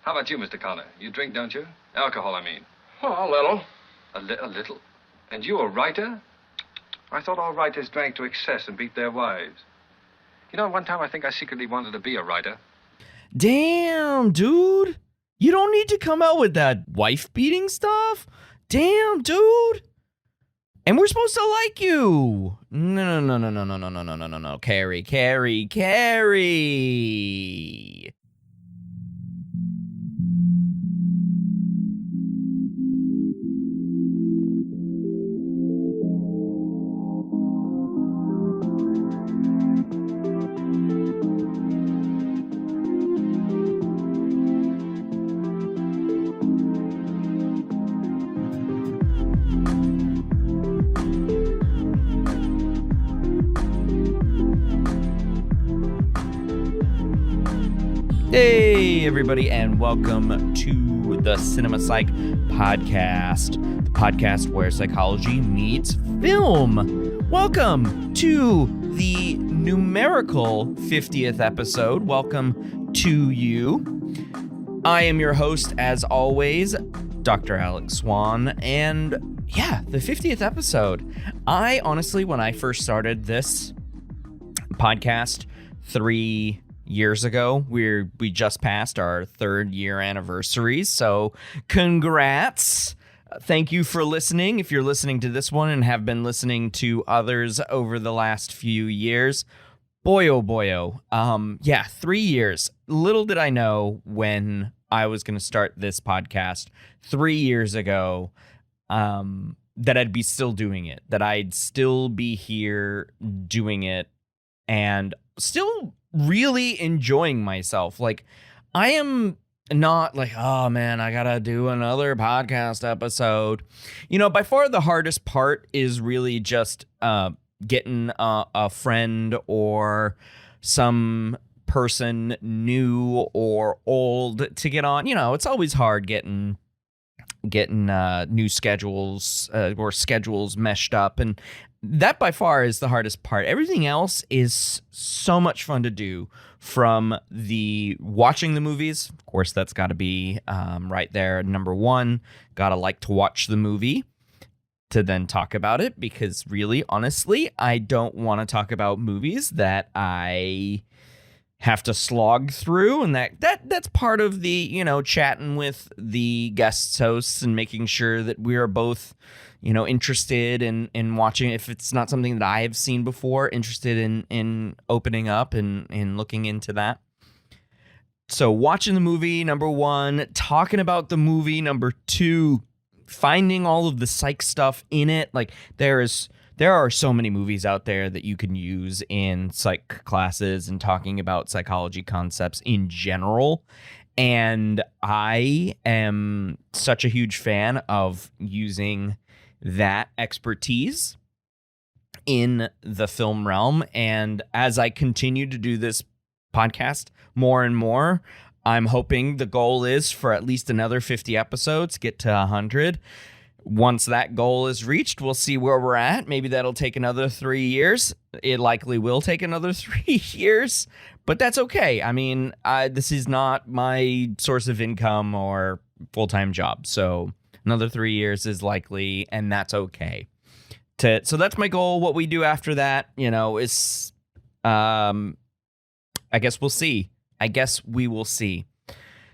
How about you, Mr. Connor? You drink, don't you? Alcohol, I mean. Oh, a little. A little? And you a writer? I thought all writers drank to excess and beat their wives. You know, one time I think I secretly wanted to be a writer. Damn, dude. You don't need to come out with that wife-beating stuff. Damn, dude. And we're supposed to like you. No. Carrie. Hey, everybody, and welcome to the Cinema Psych Podcast, the podcast where psychology meets film. Welcome to the numerical 50th episode. Welcome to you. I am your host, as always, Dr. Alex Swan, and yeah, the 50th episode. I honestly, when I first started this podcast 3 years ago, we just passed our 3rd year anniversary, so congrats. Thank you for listening. If you're listening to this one and have been listening to others over the last few years, boy, oh. Yeah, 3 years. Little did I know when I was going to start this podcast 3 years ago that I'd be still doing it, that I'd still be here doing it, and still really enjoying myself. Like, I am not like, oh man, I gotta do another podcast episode. You know, by far the hardest part is really just getting a friend or some person new or old to get on. You know, it's always hard getting new schedules or schedules meshed up, and that by far is the hardest part. Everything else is so much fun to do, from the watching the movies. Of course, that's got to be right there. Number one, got to like to watch the movie to then talk about it, because really, honestly, I don't want to talk about movies that I have to slog through, and that's part of the, you know, chatting with the guest hosts and making sure that we are both, you know, interested in watching. If it's not something that I have seen before, interested in opening up and looking into that. So watching the movie, number one, talking about the movie, number two, finding all of the psych stuff in it. Like, there are so many movies out there that you can use in psych classes and talking about psychology concepts in general. And I am such a huge fan of using that expertise in the film realm. And as I continue to do this podcast more and more, I'm hoping the goal is for at least another 50 episodes, get to 100. Once that goal is reached, we'll see where we're at. Maybe that'll take another 3 years. It likely will take another 3 years, but that's okay. I mean, this is not my source of income or full-time job, so another 3 years is likely, and that's okay. So that's my goal. What we do after that, you know, is, I guess we'll see. I guess we will see.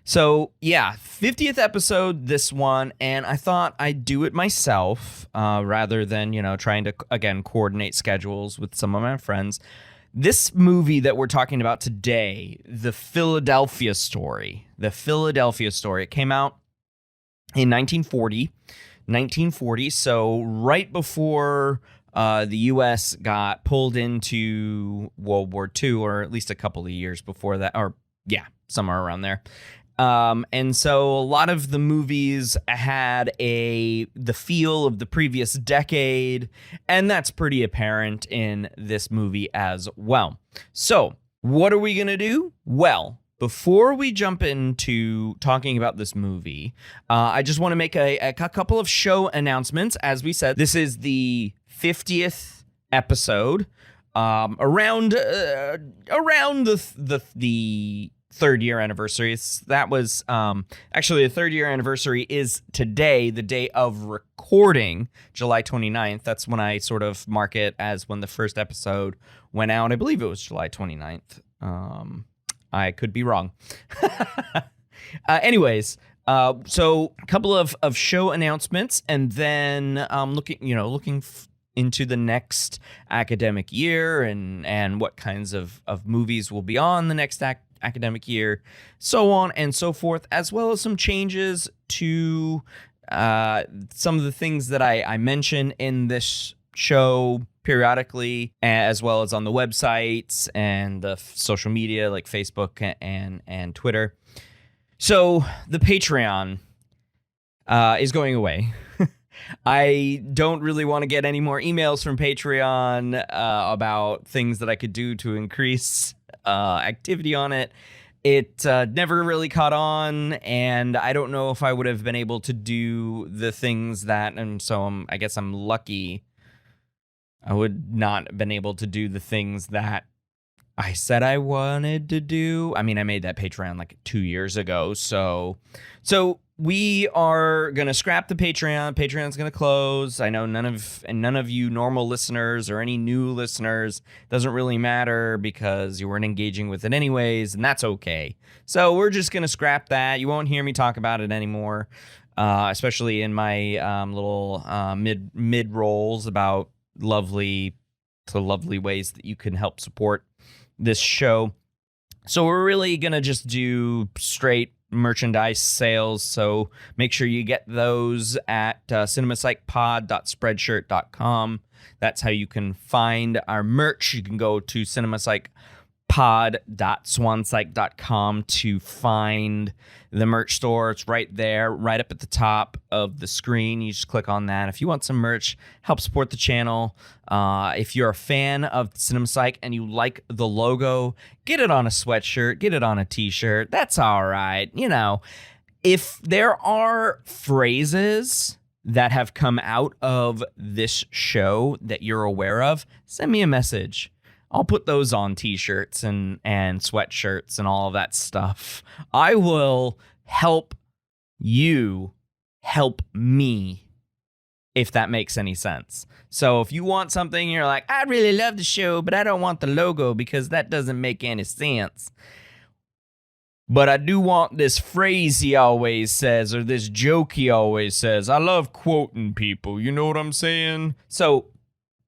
So, yeah, 50th episode, this one, and I thought I'd do it myself rather than, you know, trying to, again, coordinate schedules with some of my friends. This movie that we're talking about today, The Philadelphia Story, it came out in 1940, so right before the U.S. got pulled into World War II, or at least a couple of years before that, or, yeah, somewhere around there. And so a lot of the movies had the feel of the previous decade, and that's pretty apparent in this movie as well. So what are we going to do? Well, before we jump into talking about this movie, I just want to make a couple of show announcements. As we said, this is the 50th episode. Around the third year anniversary. That was actually the third year anniversary is today, the day of recording, July 29th. That's when I sort of mark it as when the first episode went out. I believe it was July 29th. I could be wrong. Anyways, so a couple of show announcements, and then looking into the next academic year and what kinds of movies will be on the next academic year, so on and so forth, as well as some changes to some of the things that I mention in this show periodically, as well as on the websites and the social media like Facebook and Twitter. So the Patreon is going away. I don't really want to get any more emails from Patreon about things that I could do to increase activity on it. It never really caught on, and I don't know if I would have been able to do the things that, and so I guess I'm lucky I would not have been able to do the things that I said I wanted to do. I mean, I made that Patreon like 2 years ago, so we are going to scrap the Patreon. Patreon's going to close. I know none of you normal listeners or any new listeners, doesn't really matter because you weren't engaging with it anyways, and that's okay. So we're just going to scrap that. You won't hear me talk about it anymore, especially in my little mid rolls about lovely ways that you can help support this show. So we're really going to just do straight merchandise sales, so make sure you get those at cinemapsychpod.spreadshirt.com. That's how you can find our merch. You can go to cinemapsychpod.swanpsych.com to find the merch store. It's right there, right up at the top of the screen. You just click on that. If you want some merch, help support the channel. If you're a fan of Cinema Psych and you like the logo, get it on a sweatshirt, get it on a t-shirt. That's all right. You know, if there are phrases that have come out of this show that you're aware of, send me a message. I'll put those on t-shirts and sweatshirts and all of that stuff. I will help you help me, if that makes any sense. So if you want something, you're like, I really love the show, but I don't want the logo because that doesn't make any sense. But I do want this phrase he always says, or this joke he always says. I love quoting people. You know what I'm saying? So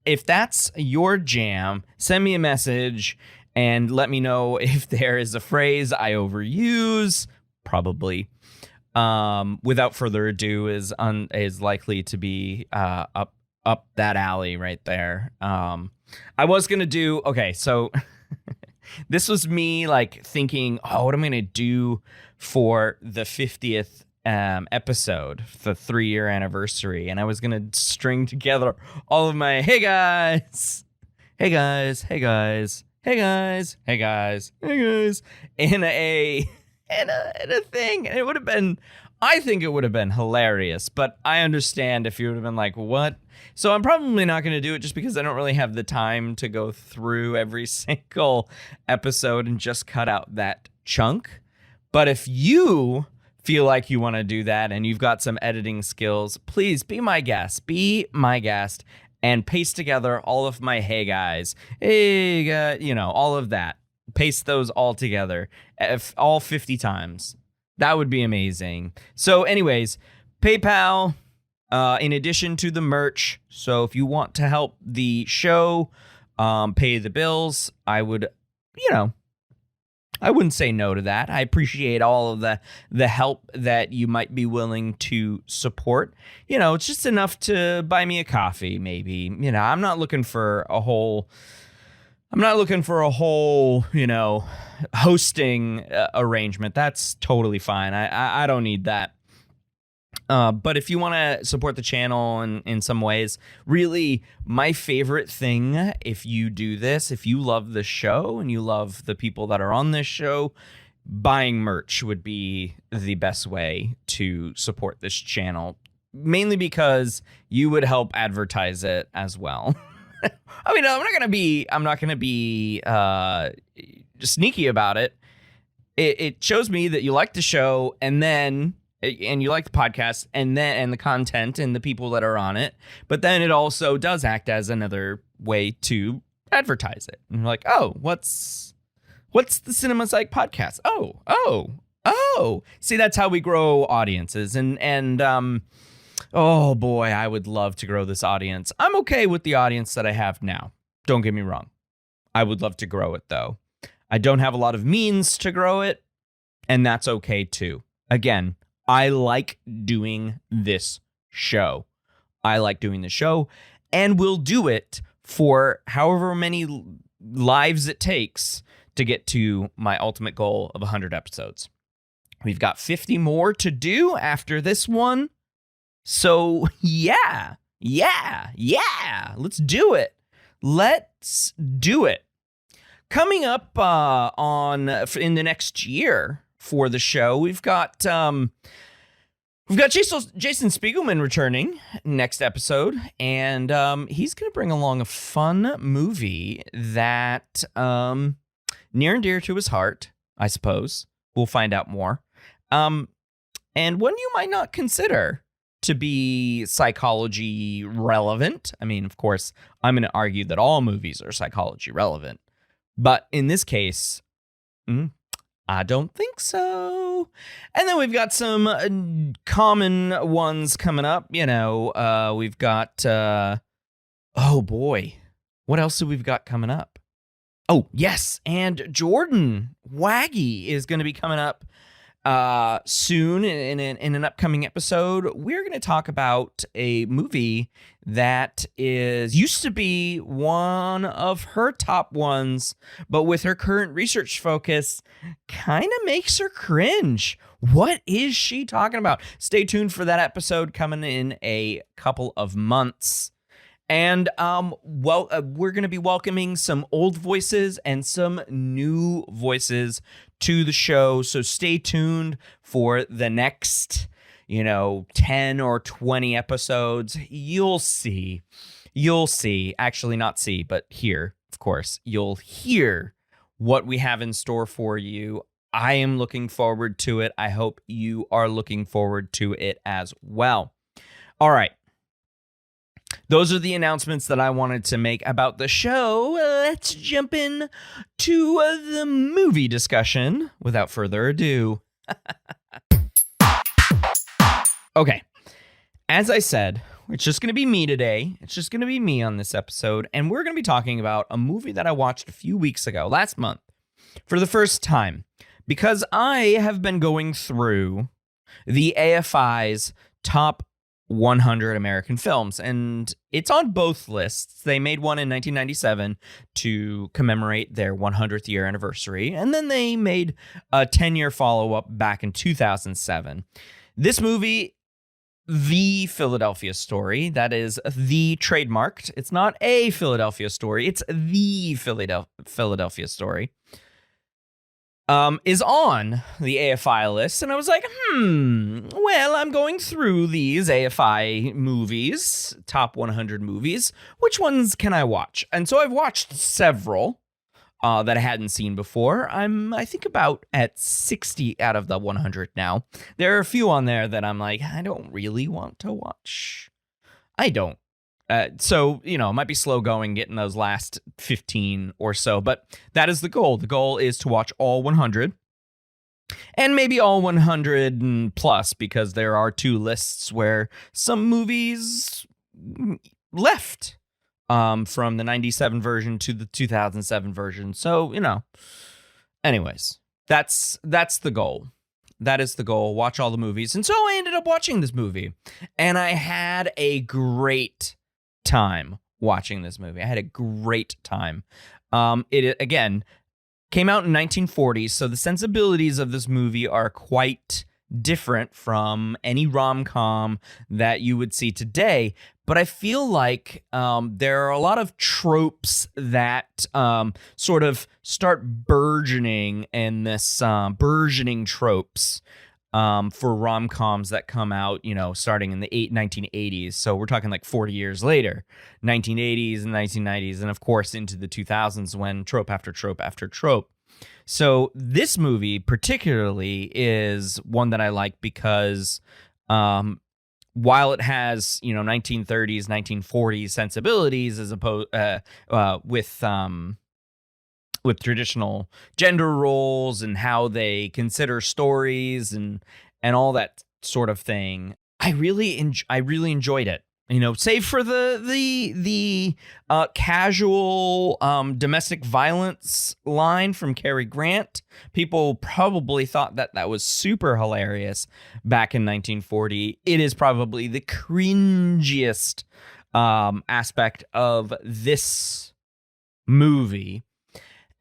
if that's your jam, send me a message and let me know if there is a phrase I overuse. Probably. Without further ado, is likely to be up that alley right there. I was gonna do so. This was me like thinking, what am I gonna do for the 50th episode, the 3-year anniversary, and I was gonna string together all of my hey guys in a thing, and it would have been, I think it would have been hilarious, but I understand if you would have been like, what? So I'm probably not going to do it just because I don't really have the time to go through every single episode and just cut out that chunk. But if you feel like you want to do that and you've got some editing skills, please be my guest, and paste together all of my hey guys, all of that. Paste those all together, all 50 times. That would be amazing. So anyways, PayPal, in addition to the merch. So if you want to help the show, pay the bills, I would, I wouldn't say no to that. I appreciate all of the help that you might be willing to support. It's just enough to buy me a coffee, maybe. I'm not looking for a whole, hosting arrangement. That's totally fine. I don't need that. But if you want to support the channel in some ways, really my favorite thing, if you do this, if you love the show and you love the people that are on this show, buying merch would be the best way to support this channel, mainly because you would help advertise it as well. I mean, I'm not going to be sneaky about it. it shows me that you like the show, and you like the podcast, and the content and the people that are on it. But then it also does act as another way to advertise it. And you're like, oh, what's the Cinema Psych podcast? Oh. See, that's how we grow audiences. And oh boy, I would love to grow this audience. I'm okay with the audience that I have now. Don't get me wrong. I would love to grow it, though. I don't have a lot of means to grow it, and that's okay, too. Again, I like doing this show. And we'll do it for however many lives it takes to get to my ultimate goal of 100 episodes. We've got 50 more to do after this one. So, yeah. Let's do it. Coming up in the next year for the show, we've got Jason Spiegelman returning next episode, and he's going to bring along a fun movie that near and dear to his heart, I suppose. We'll find out more. And one you might not consider to be psychology relevant. I mean, of course, I'm going to argue that all movies are psychology relevant. But in this case, I don't think so. And then we've got some common ones coming up. We've got, oh boy, what else do we've got coming up? Oh, yes, and Jordan Waggy is going to be coming up soon in an upcoming episode. We're going to talk about a movie that used to be one of her top ones, but with her current research focus, kind of makes her cringe. What is she talking about? Stay tuned for that episode coming in a couple of months. And we're going to be welcoming some old voices and some new voices to the show. So stay tuned for the next, 10 or 20 episodes. You'll see. Actually, not see, but hear, of course. You'll hear what we have in store for you. I am looking forward to it. I hope you are looking forward to it as well. All right. Those are the announcements that I wanted to make about the show. Let's jump in to the movie discussion without further ado. Okay. As I said, it's just going to be me today. It's just going to be me on this episode. And we're going to be talking about a movie that I watched a few weeks ago, last month, for the first time. Because I have been going through the AFI's top 100 American films, and it's on both lists. They made one in 1997 to commemorate their 100th year anniversary, and then they made a 10-year follow-up back in 2007. This movie, The Philadelphia Story, that is the trademarked. It's not a Philadelphia story, it's the Philadelphia Story. Is on the AFI list, and I was like, well, I'm going through these AFI movies, top 100 movies. Which ones can I watch? And so I've watched several that I hadn't seen before. I think about at 60 out of the 100 now. There are a few on there that I'm like, I don't really want to watch. I don't. So, it might be slow going getting those last 15 or so, but that is the goal. The goal is to watch all 100 and maybe all 100 plus, because there are two lists where some movies left from the 97 version to the 2007 version. So, anyways, that's the goal. That is the goal. Watch all the movies. And so I ended up watching this movie, and I had a great time watching this movie. I had a great time. It again came out in 1940s, so the sensibilities of this movie are quite different from any rom-com that you would see today. But I feel like there are a lot of tropes that sort of start burgeoning in this burgeoning tropes for rom-coms that come out, starting in the 1980s. So we're talking like 40 years later, 1980s and 1990s, and of course into the 2000s when trope after trope after trope So this movie particularly is one that I like because while it has, 1930s, 1940s sensibilities as opposed with traditional gender roles and how they consider stories and all that sort of thing, I really enjoyed it. Save for the casual domestic violence line from Cary Grant. People probably thought that was super hilarious back in 1940. It is probably the cringiest aspect of this movie.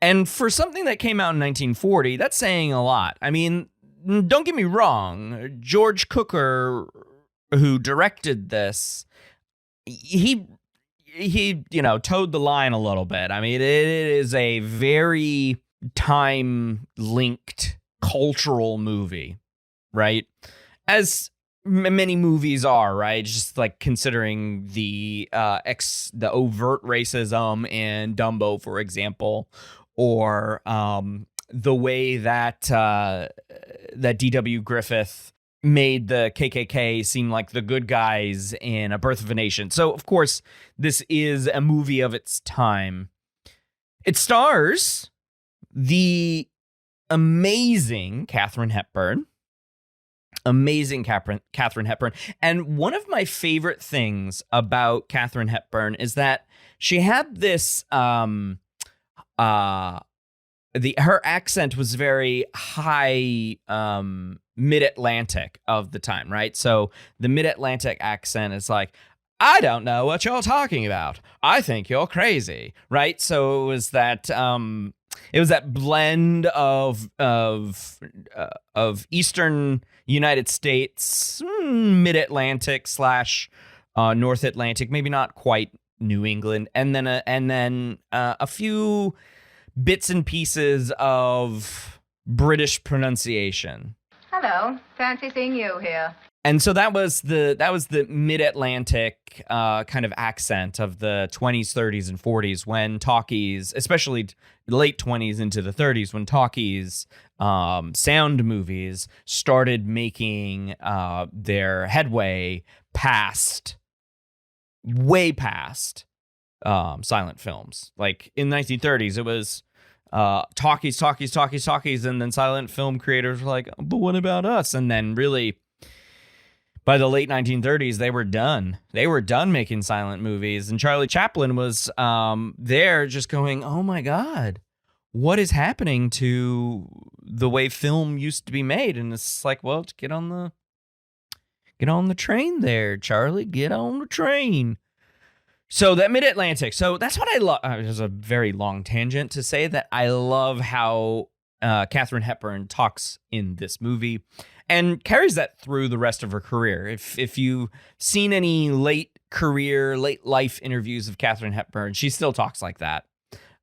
And for something that came out in 1940, that's saying a lot. I mean, don't get me wrong. George Cukor, who directed this, he towed the line a little bit. I mean, it is a very time-linked cultural movie, right? As many movies are, right? Just like considering the overt racism in Dumbo, for example, or the way that D.W. Griffith made the KKK seem like the good guys in A Birth of a Nation. So, of course, this is a movie of its time. It stars the amazing Katharine Hepburn. And one of my favorite things about Katharine Hepburn is that she had this... her accent was very high mid-Atlantic of the time, right? So the mid-Atlantic accent is like, I don't know what you're talking about. I think you're crazy, right? So it was that blend of Eastern United States, mid-Atlantic / North Atlantic, maybe not quite New England, and then a few bits and pieces of British pronunciation. Hello, fancy seeing you here. And so that was the mid-Atlantic kind of accent of the 20s, 30s, and 40s when talkies, especially late 20s into the 30s, when talkies, sound movies started making their headway way past silent films. Like in the 1930s, it was talkies, and then silent film creators were like, but what about us? And then really, by the late 1930s, they were done. They were done making silent movies. And Charlie Chaplin was there just going, oh my God, what is happening to the way film used to be made? And it's like, well, get on the train there, Charlie. Get on the train. So that mid-Atlantic. So that's what I love. It was a very long tangent to say that I love how Katharine Hepburn talks in this movie and carries that through the rest of her career. If you've seen any late life interviews of Katharine Hepburn, she still talks like that.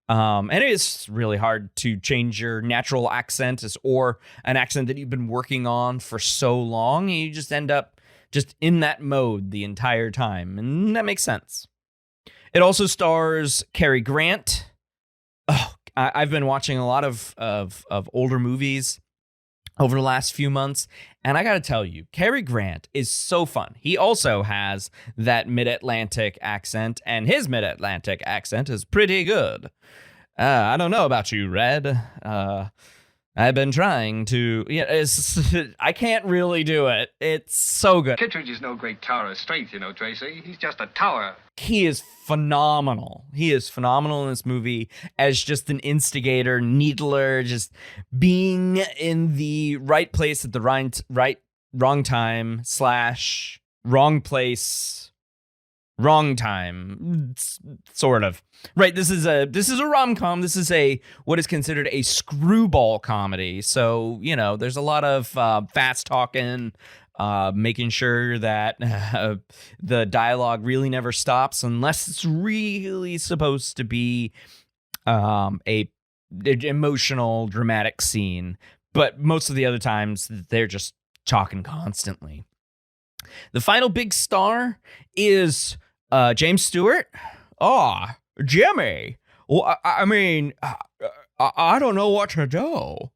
And it is really hard to change your natural accent or an accent that you've been working on for so long. And you just end up just in that mode the entire time. And that makes sense. It also stars Cary Grant. Oh, I've been watching a lot of older movies over the last few months, and I got to tell you, Cary Grant is so fun. He also has that mid-Atlantic accent, and his mid-Atlantic accent is pretty good. I don't know about you, Red. I've been trying to... I can't really do it. It's so good. Kittredge is no great tower of strength, Tracy. He's just a tower. He is phenomenal. He is phenomenal in this movie as just an instigator, needler, just being in the right place at the wrong time / wrong place, wrong time, sort of. Right, this is a rom-com. This is what is considered a screwball comedy. So, there's a lot of fast talking, making sure that the dialogue really never stops unless it's really supposed to be a emotional, dramatic scene. But most of the other times, they're just talking constantly. The final big star is James Stewart. Jimmy. Well, I mean, I don't know what to do.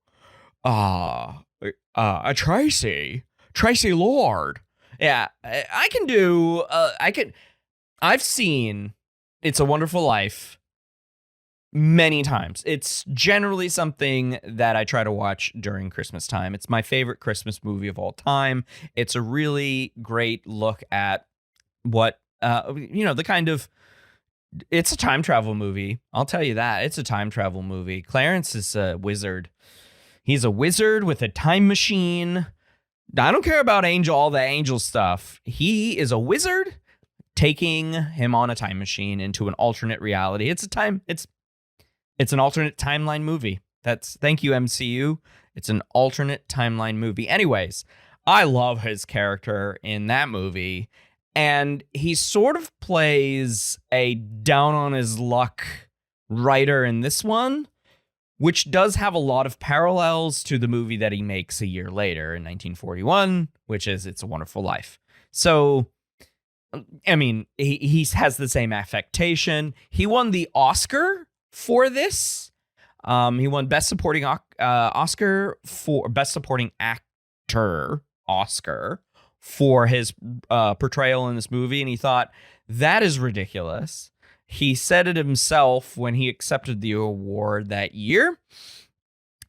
Tracy Lord. Yeah, I can do, I've seen It's a Wonderful Life many times. It's generally something that I try to watch during Christmas time. It's my favorite Christmas movie of all time. It's a really great look at what, the kind of, it's a time travel movie. I'll tell you that. It's a time travel movie. Clarence is a wizard. He's a wizard with a time machine. I don't care about all the angel stuff. He is a wizard taking him on a time machine into an alternate reality. It's an alternate timeline movie. Thank you, MCU. It's an alternate timeline movie. Anyways, I love his character in that movie. And he sort of plays a down on his luck writer in this one, which does have a lot of parallels to the movie that he makes a year later in 1941, which is It's a Wonderful Life. So, I mean, he has the same affectation. He won the Oscar for this. He won Best Supporting Oscar for Best Supporting Actor Oscar for his portrayal in this movie, and he thought, that is ridiculous. He said it himself when he accepted the award that year.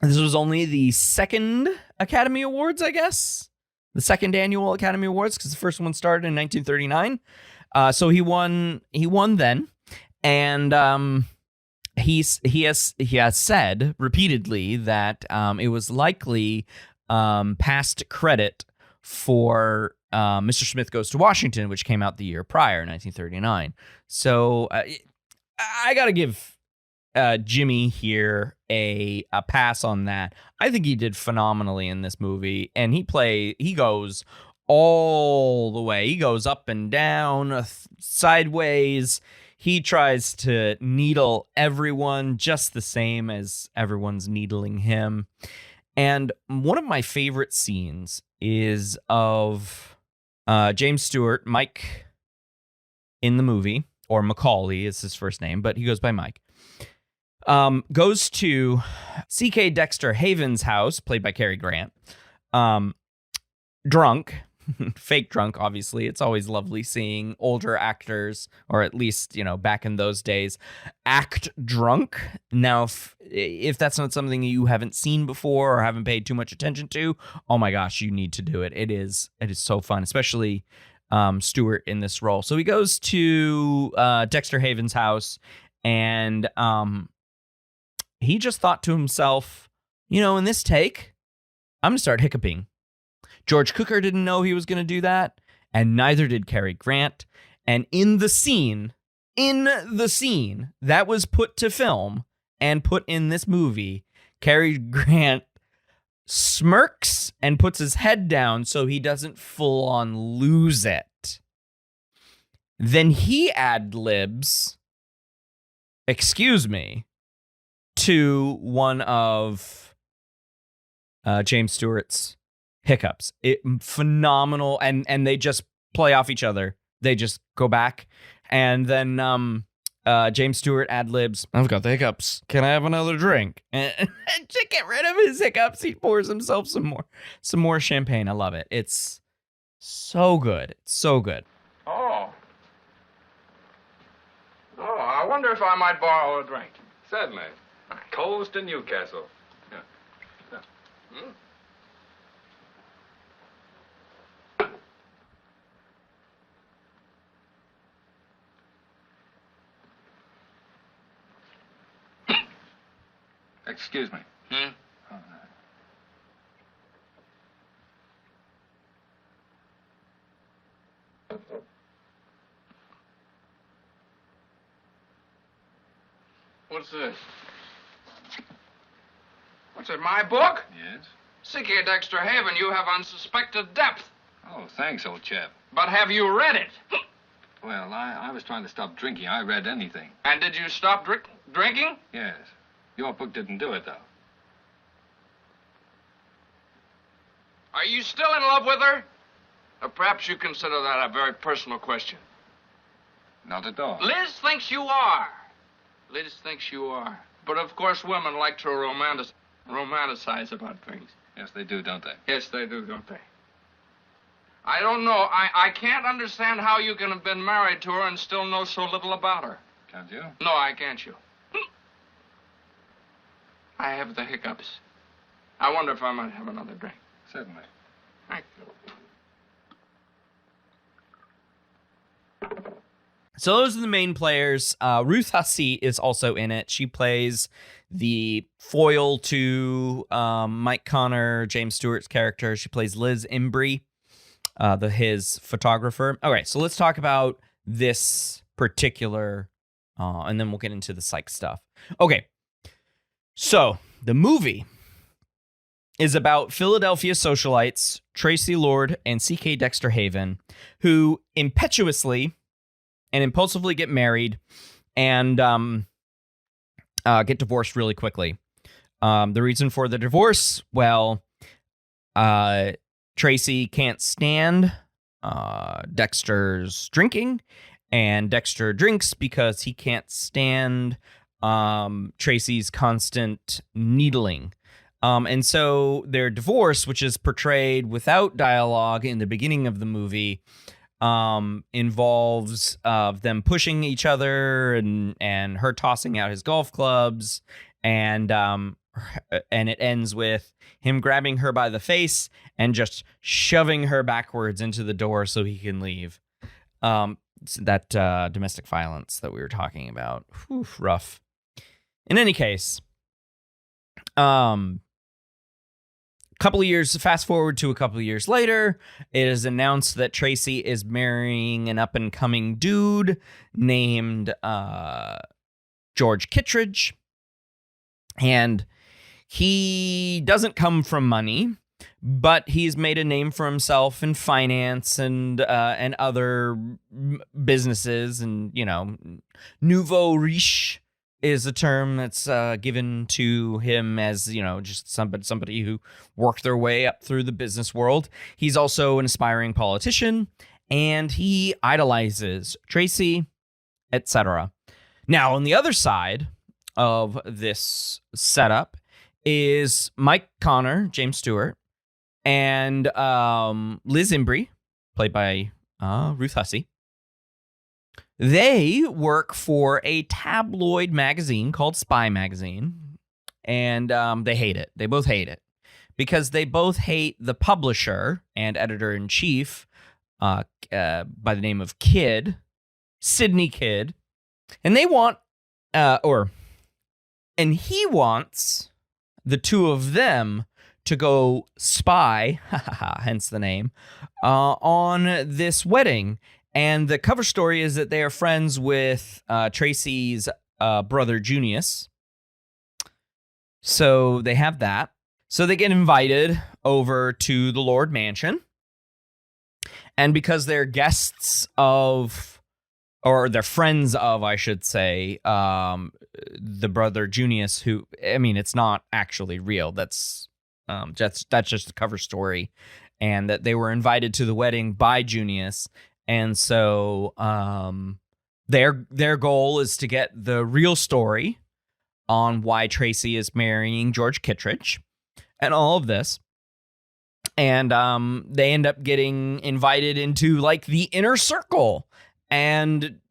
This was only the second Academy Awards, I guess. The second annual Academy Awards, because the first one started in 1939. So he won then. And he has said repeatedly that it was likely past credit for Mr. Smith Goes to Washington, which came out the year prior, 1939. So I got to give Jimmy here a pass on that. I think he did phenomenally in this movie, and he goes all the way. He goes up and down, sideways. He tries to needle everyone just the same as everyone's needling him. And one of my favorite scenes is of James Stewart, Mike, in the movie, or Macaulay is his first name, but he goes by Mike, goes to C.K. Dexter Haven's house, played by Cary Grant, drunk, fake drunk, obviously. It's always lovely seeing older actors, or at least, back in those days, act drunk. Now, if that's not something you haven't seen before or haven't paid too much attention to, oh my gosh, you need to do it. It is so fun, especially Stewart in this role. So he goes to Dexter Haven's house, and he just thought to himself, in this take, I'm going to start hiccuping. George Cukor didn't know he was going to do that, and neither did Cary Grant. And in the scene that was put to film and put in this movie, Cary Grant smirks and puts his head down so he doesn't full on lose it. Then he ad-libs, excuse me, to one of James Stewart's hiccups. Phenomenal, and they just play off each other. They just go back, and then James Stewart ad-libs, I've got the hiccups. Can I have another drink? And to get rid of his hiccups, he pours himself some more champagne. I love it. It's so good. It's so good. Oh, I wonder if I might borrow a drink. Certainly. Coast to Newcastle. Yeah. Hmm? Excuse me. Hmm? Oh, no. What's this? What's it, my book? Yes? C.K. Dexter Haven, you have unsuspected depth. Oh, thanks, old chap. But have you read it? Well, I was trying to stop drinking. I read anything. And did you stop drinking? Yes. Your book didn't do it, though. Are you still in love with her? Or perhaps you consider that a very personal question. Not at all. Liz thinks you are. Liz thinks you are. But of course, women like to romanticize about things. Yes, they do, don't they? Yes, they do, don't they? I don't know. I can't understand how you can have been married to her and still know so little about her. Can't you? No, I can't, you. I have the hiccups. I wonder if I might have another drink. Certainly. Thank you. So those are the main players. Ruth Hussey is also in it. She plays the foil to Mike Connor, James Stewart's character. She plays Liz Embry, his photographer. All right, so let's talk about this particular, and then we'll get into the psych stuff. Okay, so the movie is about Philadelphia socialites Tracy Lord and C.K. Dexter Haven, who impetuously and impulsively get married and get divorced really quickly. The reason for the divorce, well, Tracy can't stand Dexter's drinking, and Dexter drinks because he can't stand Tracy's constant needling. And so their divorce, which is portrayed without dialogue in the beginning of the movie, involves them pushing each other and her tossing out his golf clubs, and it ends with him grabbing her by the face and just shoving her backwards into the door so he can leave. That domestic violence that we were talking about. Whew, rough. In any case, fast forward to a couple of years later, it is announced that Tracy is marrying an up-and-coming dude named George Kittredge. And he doesn't come from money, but he's made a name for himself in finance and other businesses. And, nouveau riche is a term that's given to him as, just somebody who worked their way up through the business world. He's also an aspiring politician, and he idolizes Tracy, etc. Now, on the other side of this setup is Mike Connor, James Stewart, and Liz Embry, played by Ruth Hussey. They work for a tabloid magazine called Spy Magazine, and they hate it. They both hate it because they both hate the publisher and editor-in-chief by the name of Sidney Kidd, and they want, and he wants the two of them to go spy, hence the name, on this wedding. And the cover story is that they are friends with Tracy's brother, Junius. So they have that. So they get invited over to the Lord Mansion. And because they're guests of, or they're friends of, I should say, the brother, Junius, who, it's not actually real. That's just the cover story. And that they were invited to the wedding by Junius. And so their goal is to get the real story on why Tracy is marrying George Kittredge and all of this. And they end up getting invited into like the inner circle. And,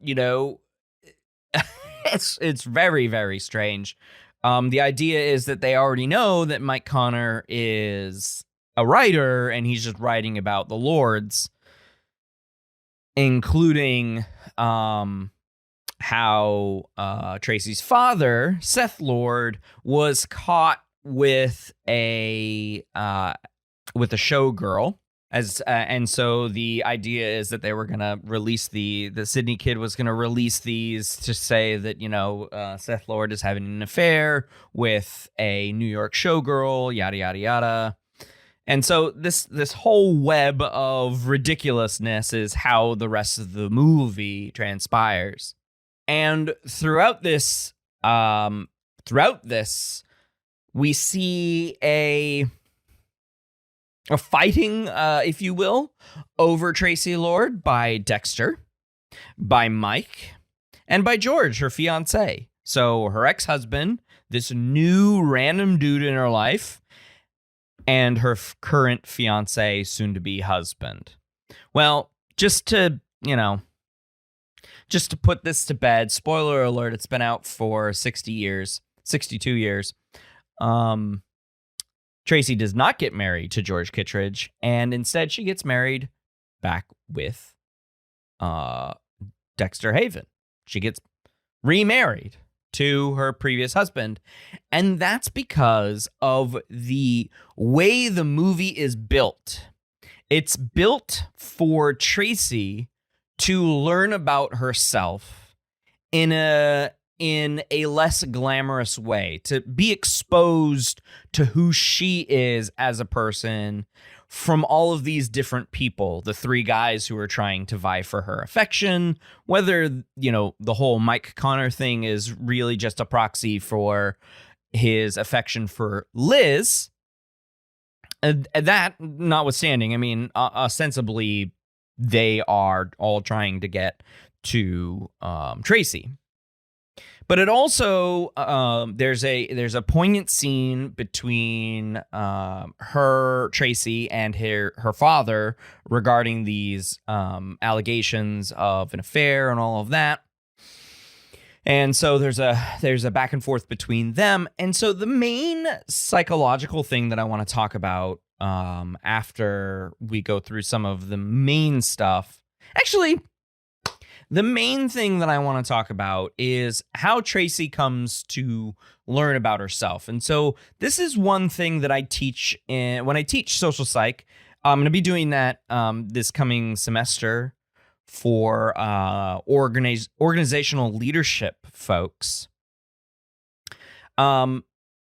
it's very, very strange. The idea is that they already know that Mike Connor is a writer and he's just writing about the lords, including how Tracy's father, Seth Lord, was caught with a showgirl, and so the idea is that they were gonna release the Sidney Kidd was gonna release these to say that Seth Lord is having an affair with a New York showgirl, yada yada yada. And so this whole web of ridiculousness is how the rest of the movie transpires. And throughout this, we see a fighting, if you will, over Tracy Lord by Dexter, by Mike, and by George, her fiance. So her ex-husband this new random dude in her life and her current fiance, soon-to-be husband. Well, just to put this to bed, spoiler alert, it's been out for 62 years. Tracy does not get married to George Kittredge, and instead she gets married back with Dexter Haven. She gets remarried to her previous husband, and that's because of the way the movie is built. It's built for Tracy to learn about herself in a less glamorous way, to be exposed to who she is as a person from all of these different people, the three guys who are trying to vie for her affection, whether, the whole Mike Connor thing is really just a proxy for his affection for Liz. That notwithstanding, I mean, ostensibly, they are all trying to get to Tracy. But it also there's a poignant scene between Tracy, and her father regarding these allegations of an affair and all of that. And so there's a back and forth between them. And so the main psychological thing that I want to talk about after we go through some of the main stuff, actually, the main thing that I want to talk about is how Tracy comes to learn about herself. And so this is one thing that I teach when I teach social psych. I'm going to be doing that this coming semester for organizational leadership folks,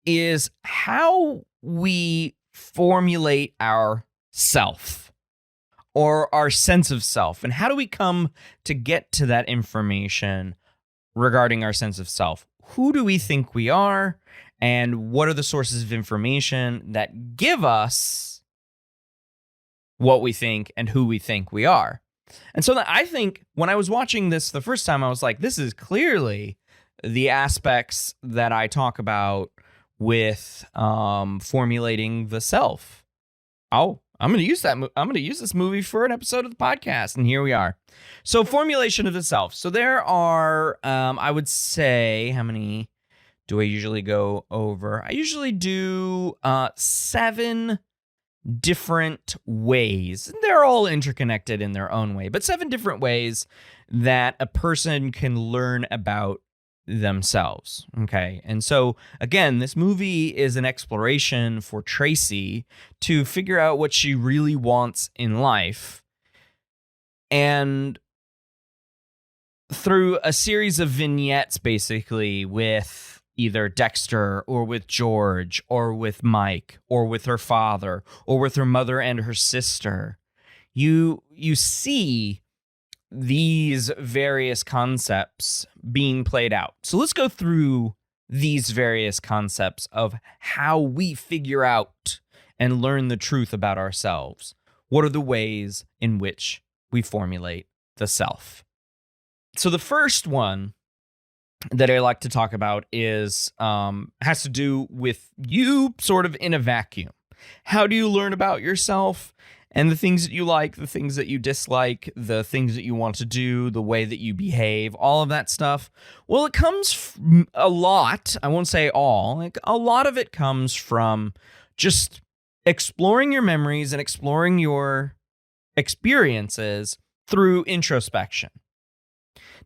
is how we formulate our self or our sense of self, and how do we come to get to that information regarding our sense of self? Who do we think we are, and what are the sources of information that give us what we think and who we think we are? And so I think when I was watching this the first time, I was like, this is clearly the aspects that I talk about with formulating the self. Oh, I'm going to use that. I'm going to use this movie for an episode of the podcast, and here we are. So, formulation of the self. So there are, I would say, how many do I usually go over? I usually do 7 different ways. They're all interconnected in their own way, but 7 different ways that a person can learn about themselves. Okay. And so again, this movie is an exploration for Tracy to figure out what she really wants in life. And through a series of vignettes, basically, with either Dexter or with George or with Mike or with her father or with her mother and her sister, you see these various concepts being played out. So let's go through these various concepts of how we figure out and learn the truth about ourselves. What are the ways in which we formulate the self? So the first one that I like to talk about is has to do with you sort of in a vacuum. How do you learn about yourself? And the things that you like, the things that you dislike, the things that you want to do, the way that you behave, all of that stuff. Well, it comes from a lot. I won't say all. Like, a lot of it comes from just exploring your memories and exploring your experiences through introspection.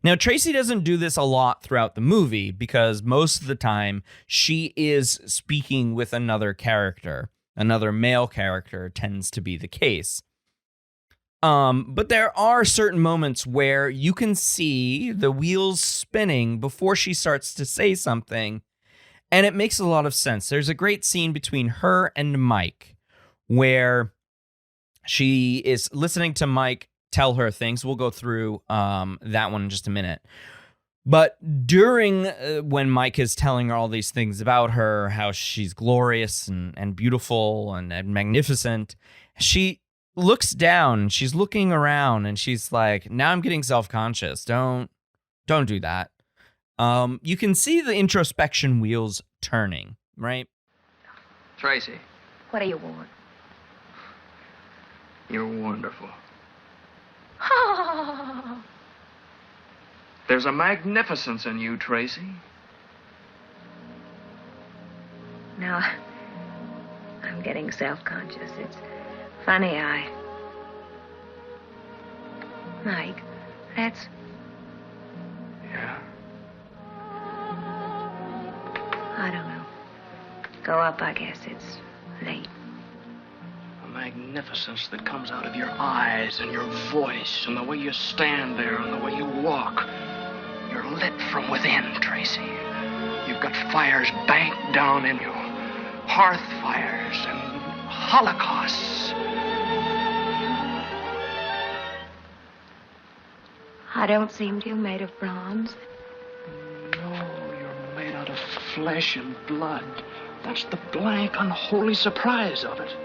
Now, Tracy doesn't do this a lot throughout the movie because most of the time she is speaking with another character. Another male character tends to be the case. But there are certain moments where you can see the wheels spinning before she starts to say something, and it makes a lot of sense. There's a great scene between her and Mike where she is listening to Mike tell her things. We'll go through that one in just a minute. But during when Mike is telling her all these things about her, how she's glorious and beautiful and magnificent, she looks down, she's looking around, and she's like, now I'm getting self-conscious. Don't do that. you can see the introspection wheels turning, right? Tracy, What do you want? you're wonderful. Oh, There's a magnificence in you, Tracy. now, I'm getting self-conscious. It's funny, Mike, that's... Yeah? I don't know. Go up, I guess. It's late. A magnificence that comes out of your eyes and your voice and the way you stand there and the way you walk. You're lit from within, Tracy. You've got fires banked down in you. Hearth fires and holocausts. I don't seem to you made of bronze. No, you're made out of flesh and blood. That's the blank, unholy surprise of it.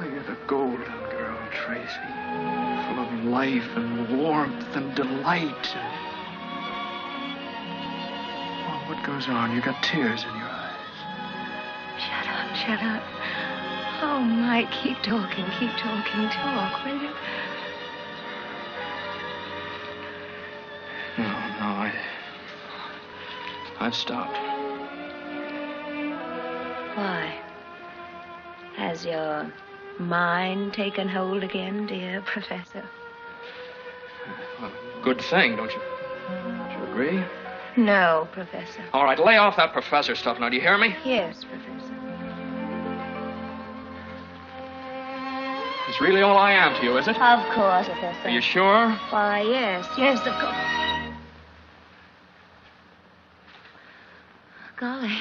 Oh, you're the golden girl, Tracy. Full of life and warmth and delight. Oh, what goes on? You got tears in your eyes. Shut up. Oh, Mike, keep talking, talk, will you? No, I've stopped. Why? Has your mind taken hold again, dear Professor? Well, good thing, don't you agree? No, Professor. All right, lay off that professor stuff now. Do you hear me? Yes, Professor. It's really all I am to you, is it? Of course, Professor. Are you sure? Why, yes, of course. Golly.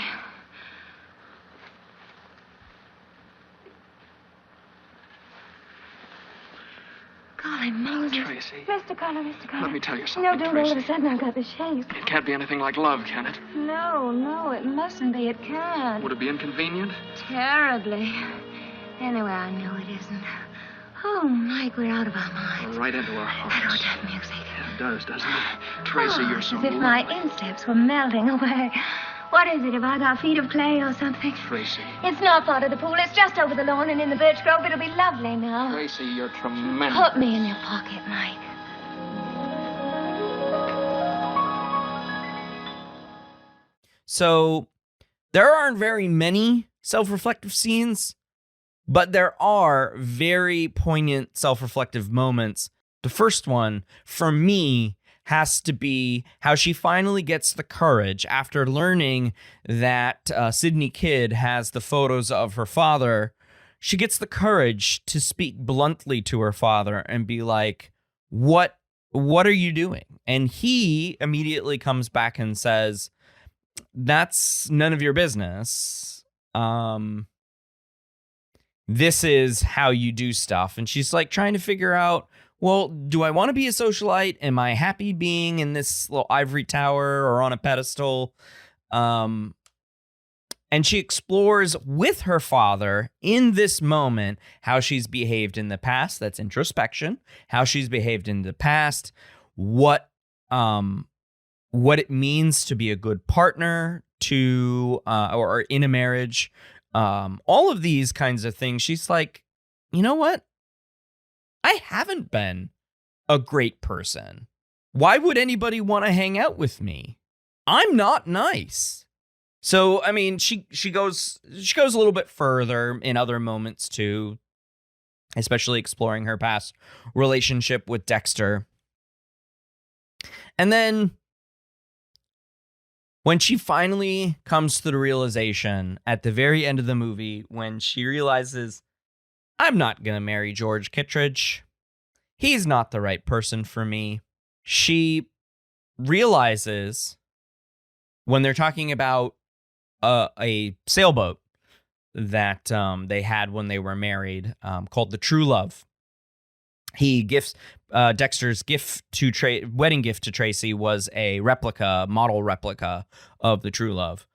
Golly, Moses. Tracy. Mr. Connor. Let me tell you something, No, don't all of Tracy. a sudden I've got the shakes. It can't be anything like love, can it? No, it mustn't be. It can't. Would it be inconvenient? Terribly. Anyway, I know it isn't. Oh, Mike, we're out of our minds. Right into our That hearts. old music. Yeah, it does, doesn't it? Tracy, you're so As if lovely. my insteps were melting away. What is it, have I got feet of clay or something? Tracy. It's not part of the pool. It's just over the lawn and in the birch grove. It'll be lovely now. Tracy, you're tremendous. Put me in your pocket, Mike. So there aren't very many self-reflective scenes, but there are very poignant self-reflective moments. The first one, for me, has to be how she finally gets the courage after learning that Sydney Kidd has the photos of her father. She gets the courage to speak bluntly to her father and be like, what are you doing? And he immediately comes back and says, that's none of your business. This is how you do stuff. And she's like trying to figure out, well, do I want to be a socialite? Am I happy being in this little ivory tower or on a pedestal? And she explores with her father in this moment how she's behaved in the past. That's introspection. How she's behaved in the past. What it means to be a good partner to or in a marriage. All of these kinds of things. She's like, you know what? I haven't been a great person. Why would anybody want to hang out with me? I'm not nice. So, I mean, she goes a little bit further in other moments too, especially exploring her past relationship with Dexter. And then when she finally comes to the realization at the very end of the movie, when she realizes, I'm not going to marry George Kittredge. He's not the right person for me. She realizes when they're talking about a sailboat that they had when they were married called the True Love. He gifts Dexter's wedding gift to Tracy was a model replica of the True Love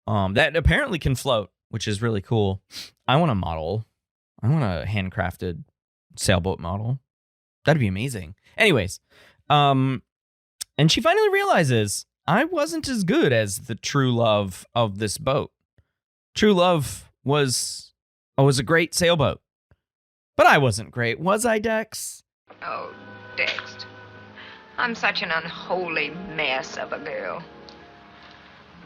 that apparently can float, which is really cool. I want a handcrafted sailboat model. That'd be amazing. Anyways, and she finally realizes I wasn't as good as the true love of this boat. True love was a great sailboat. But I wasn't great, was I, Dex? Oh, Dex. I'm such an unholy mess of a girl.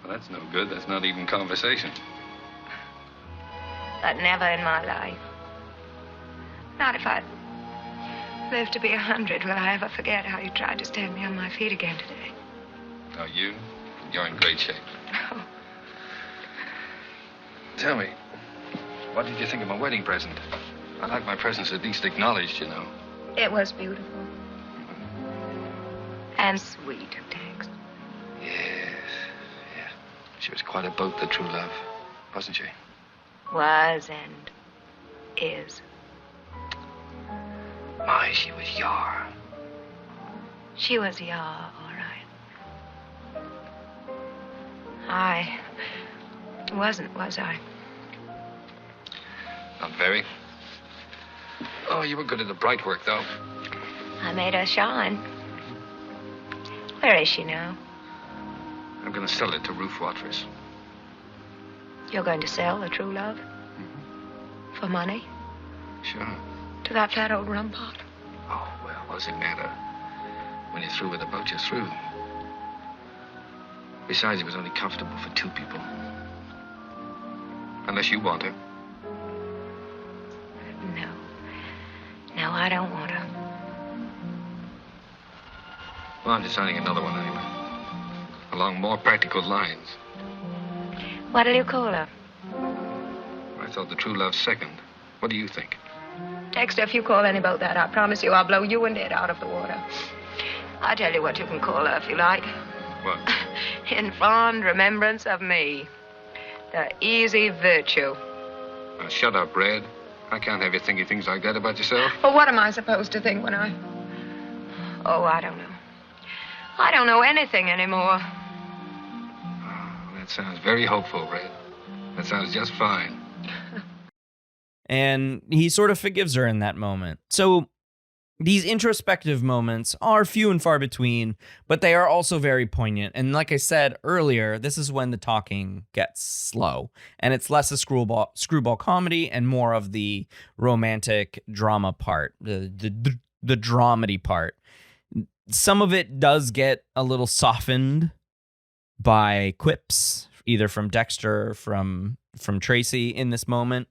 Well, that's no good. That's not even conversation. But never in my life. Not if I live to be 100 will I ever forget how you tried to stand me on my feet again today. Oh, you're in great shape. Oh. Tell me, what did you think of my wedding present? I like my presents at least acknowledged, you know. It was beautiful. And sweet, Dex. Yes, yeah. She was quite a boat, the true love, wasn't she? Was and is. My, she was yar. She was all right. I wasn't, was I? Not very. Oh, you were good at the bright work, though. I made her shine. Where is she now? I'm going to sell it to Ruth Hussey. You're going to sell the true love? Mm-hmm. For money? Sure. To that fat old rum pot? Oh, well, what does it matter? When you're through with the boat, you're through. Besides, it was only comfortable for two people. Unless you want her. No. No, I don't want her. Well, I'm designing another one anyway. Along more practical lines. What'll you call her? I thought the true love's second. What do you think? Dexter, if you call any boat that, I promise you I'll blow you and it out of the water. I'll tell you what you can call her if you like. What? In fond remembrance of me. The Easy Virtue. Now, shut up, Red. I can't have you thinking things like that about yourself. Well, what am I supposed to think when I... Oh, I don't know. I don't know anything anymore. Oh, that sounds very hopeful, Red. That sounds just fine. And he sort of forgives her in that moment. So these introspective moments are few and far between, but they are also very poignant. And like I said earlier, this is when the talking gets slow. And it's less a screwball comedy and more of the romantic drama part, the dramedy part. Some of it does get a little softened by quips, either from Dexter or from Tracy in this moment.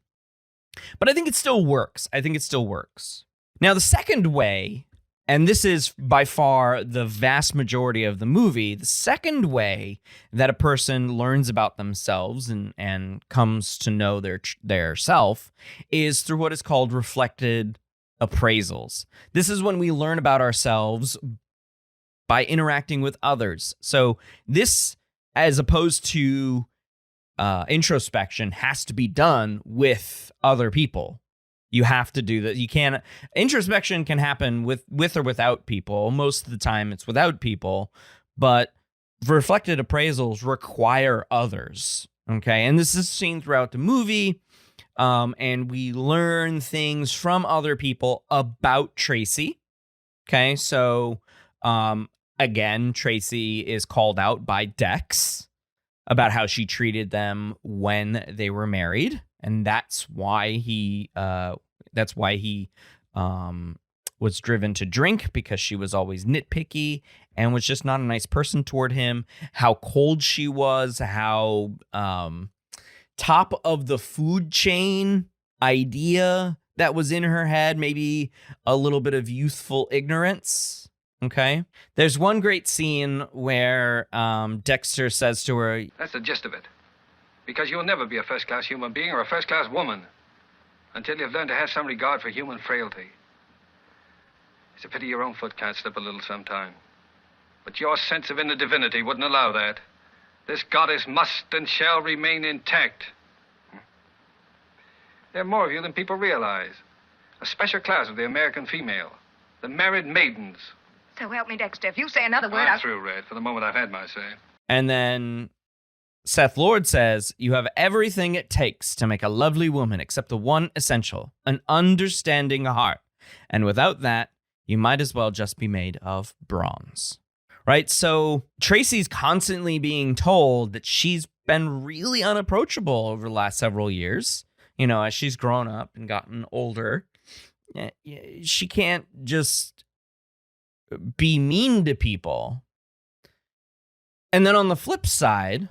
But I think it still works. Now, the second way, and this is by far the vast majority of the movie, the second way that a person learns about themselves and comes to know their self is through what is called reflected appraisals. This is when we learn about ourselves by interacting with others. So this, as opposed to introspection, has to be done with other people. You have to do that. You can't. Introspection can happen with or without people. Most of the time, it's without people. But reflected appraisals require others. Okay, and this is seen throughout the movie. And we learn things from other people about Tracy. Okay, so again, Tracy is called out by Dex about how she treated them when they were married, and that's why he was driven to drink, because she was always nitpicky and was just not a nice person toward him. How cold she was, how top of the food chain idea that was in her head, maybe a little bit of youthful ignorance. Okay. There's one great scene where Dexter says to her, That's the gist of it. Because you'll never be a first-class human being or a first-class woman until you've learned to have some regard for human frailty. It's a pity your own foot can't slip a little sometime. But your sense of inner divinity wouldn't allow that. This goddess must and shall remain intact. There are more of you than people realize. A special class of the American female. The married maidens. So help me, Dexter. If you say another word, I'm through, Red. For the moment, I've had my say. And then Seth Lord says, you have everything it takes to make a lovely woman except the one essential, an understanding heart. And without that, you might as well just be made of bronze. right? So Tracy's constantly being told that she's been really unapproachable over the last several years. You know, as she's grown up and gotten older, she can't just be mean to people. And then on the flip side,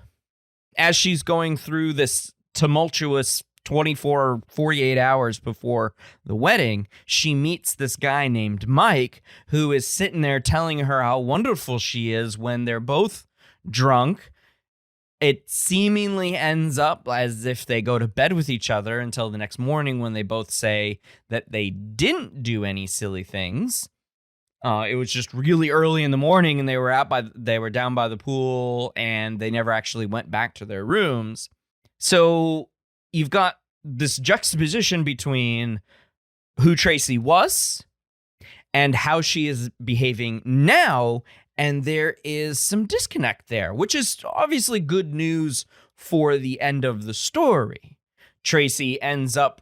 as she's going through this tumultuous 24, 48 hours before the wedding, she meets this guy named Mike who is sitting there telling her how wonderful she is when they're both drunk. It seemingly ends up as if they go to bed with each other until the next morning when they both say that they didn't do any silly things. It was just really early in the morning and they were down by the pool and they never actually went back to their rooms. So you've got this juxtaposition between who Tracy was and how she is behaving now. And there is some disconnect there, which is obviously good news for the end of the story. Tracy ends up,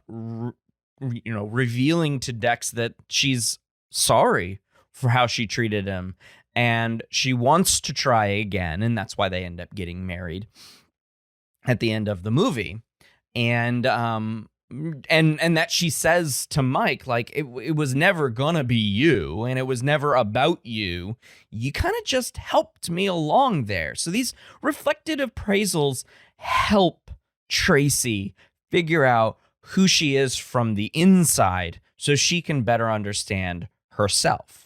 revealing to Dex that she's sorry for how she treated him. And she wants to try again. And that's why they end up getting married at the end of the movie. And that she says to Mike, like, it was never gonna be you and it was never about you. You kind of just helped me along there. So these reflected appraisals help Tracy figure out who she is from the inside so she can better understand herself.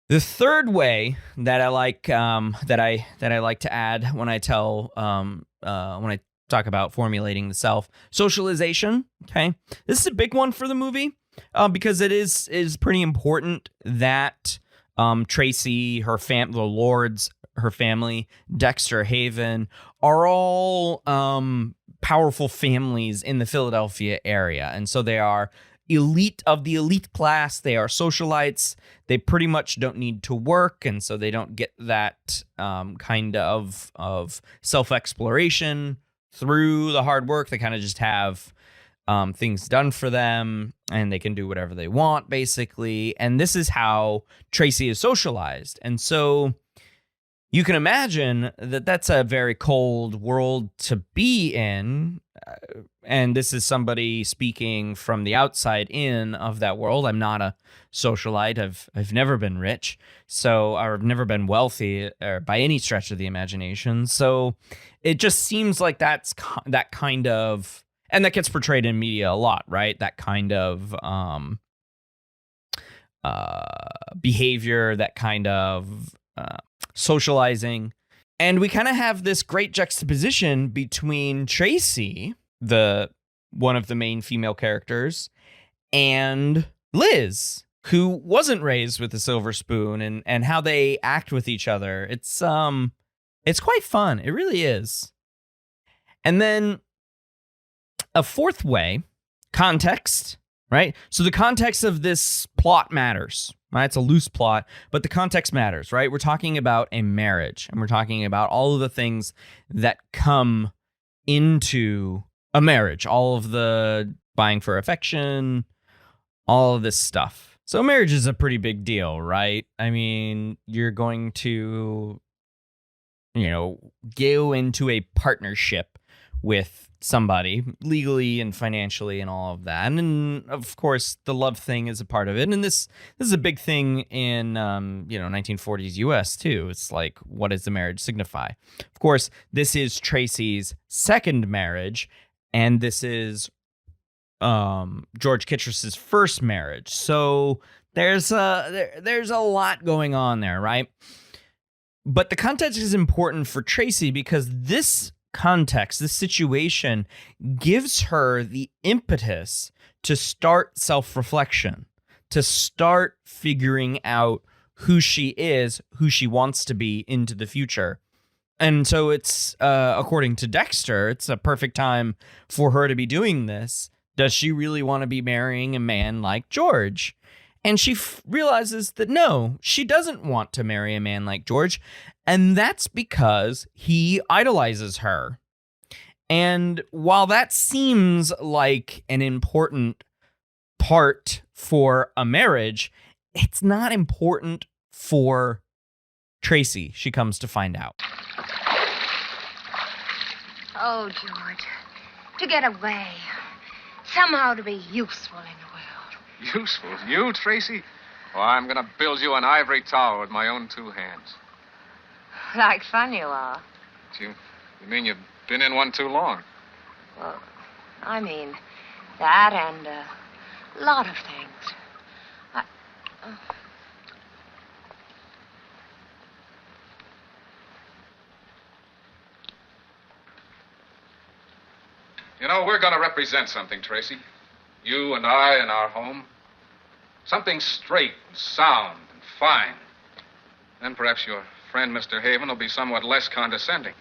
The third way that I like that I like to add when I tell when I talk about formulating the self, socialization. Okay, this is a big one for the movie because it is pretty important that Tracy, her the Lords, her family, Dexter, Haven are all powerful families in the Philadelphia area, and so they are elite of the elite class. They are socialites. They pretty much don't need to work, and so they don't get that kind of self-exploration through the hard work. They kind of just have things done for them, and they can do whatever they want, basically. And this is how Tracy is socialized. And so you can imagine that that's a very cold world to be in. And this is somebody speaking from the outside in of that world. I'm not a socialite. I've never been rich, so I've never been wealthy or by any stretch of the imagination. So it just seems like that's that kind of, and that gets portrayed in media a lot, right? That kind of behavior, that kind of socializing. And we kind of have this great juxtaposition between Tracy, one of the main female characters, and Liz, who wasn't raised with a silver spoon, and how they act with each other. It's quite fun. It really is. And then a fourth way, context, right? So the context of this plot matters, right? It's a loose plot, but the context matters, right? We're talking about a marriage, and we're talking about all of the things that come into a marriage, all of the buying for affection, all of this stuff. So marriage is a pretty big deal, right? I mean, you're going to, go into a partnership with somebody legally and financially and all of that. And of course, the love thing is a part of it. And this is a big thing in, 1940s US too. It's like, what does the marriage signify? Of course, this is Tracy's second marriage, and this is George Kittress's first marriage. So there's a lot going on there, right? But the context is important for Tracy because this context, this situation, gives her the impetus to start self-reflection, to start figuring out who she is, who she wants to be into the future. And so it's, according to Dexter, it's a perfect time for her to be doing this. Does she really want to be marrying a man like George? And she realizes that no, she doesn't want to marry a man like George. And that's because he idolizes her. And while that seems like an important part for a marriage, it's not important for Tracy, she comes to find out. Oh, George. To get away. Somehow to be useful in the world. Useful? You, Tracy? Oh, I'm going to build you an ivory tower with my own 2 hands. Like fun you are. You mean you've been in one too long? Well, I mean that and a lot of things. You know, we're going to represent something, Tracy. You and I and our home. Something straight and sound and fine. Then perhaps your friend, Mr. Haven, will be somewhat less condescending.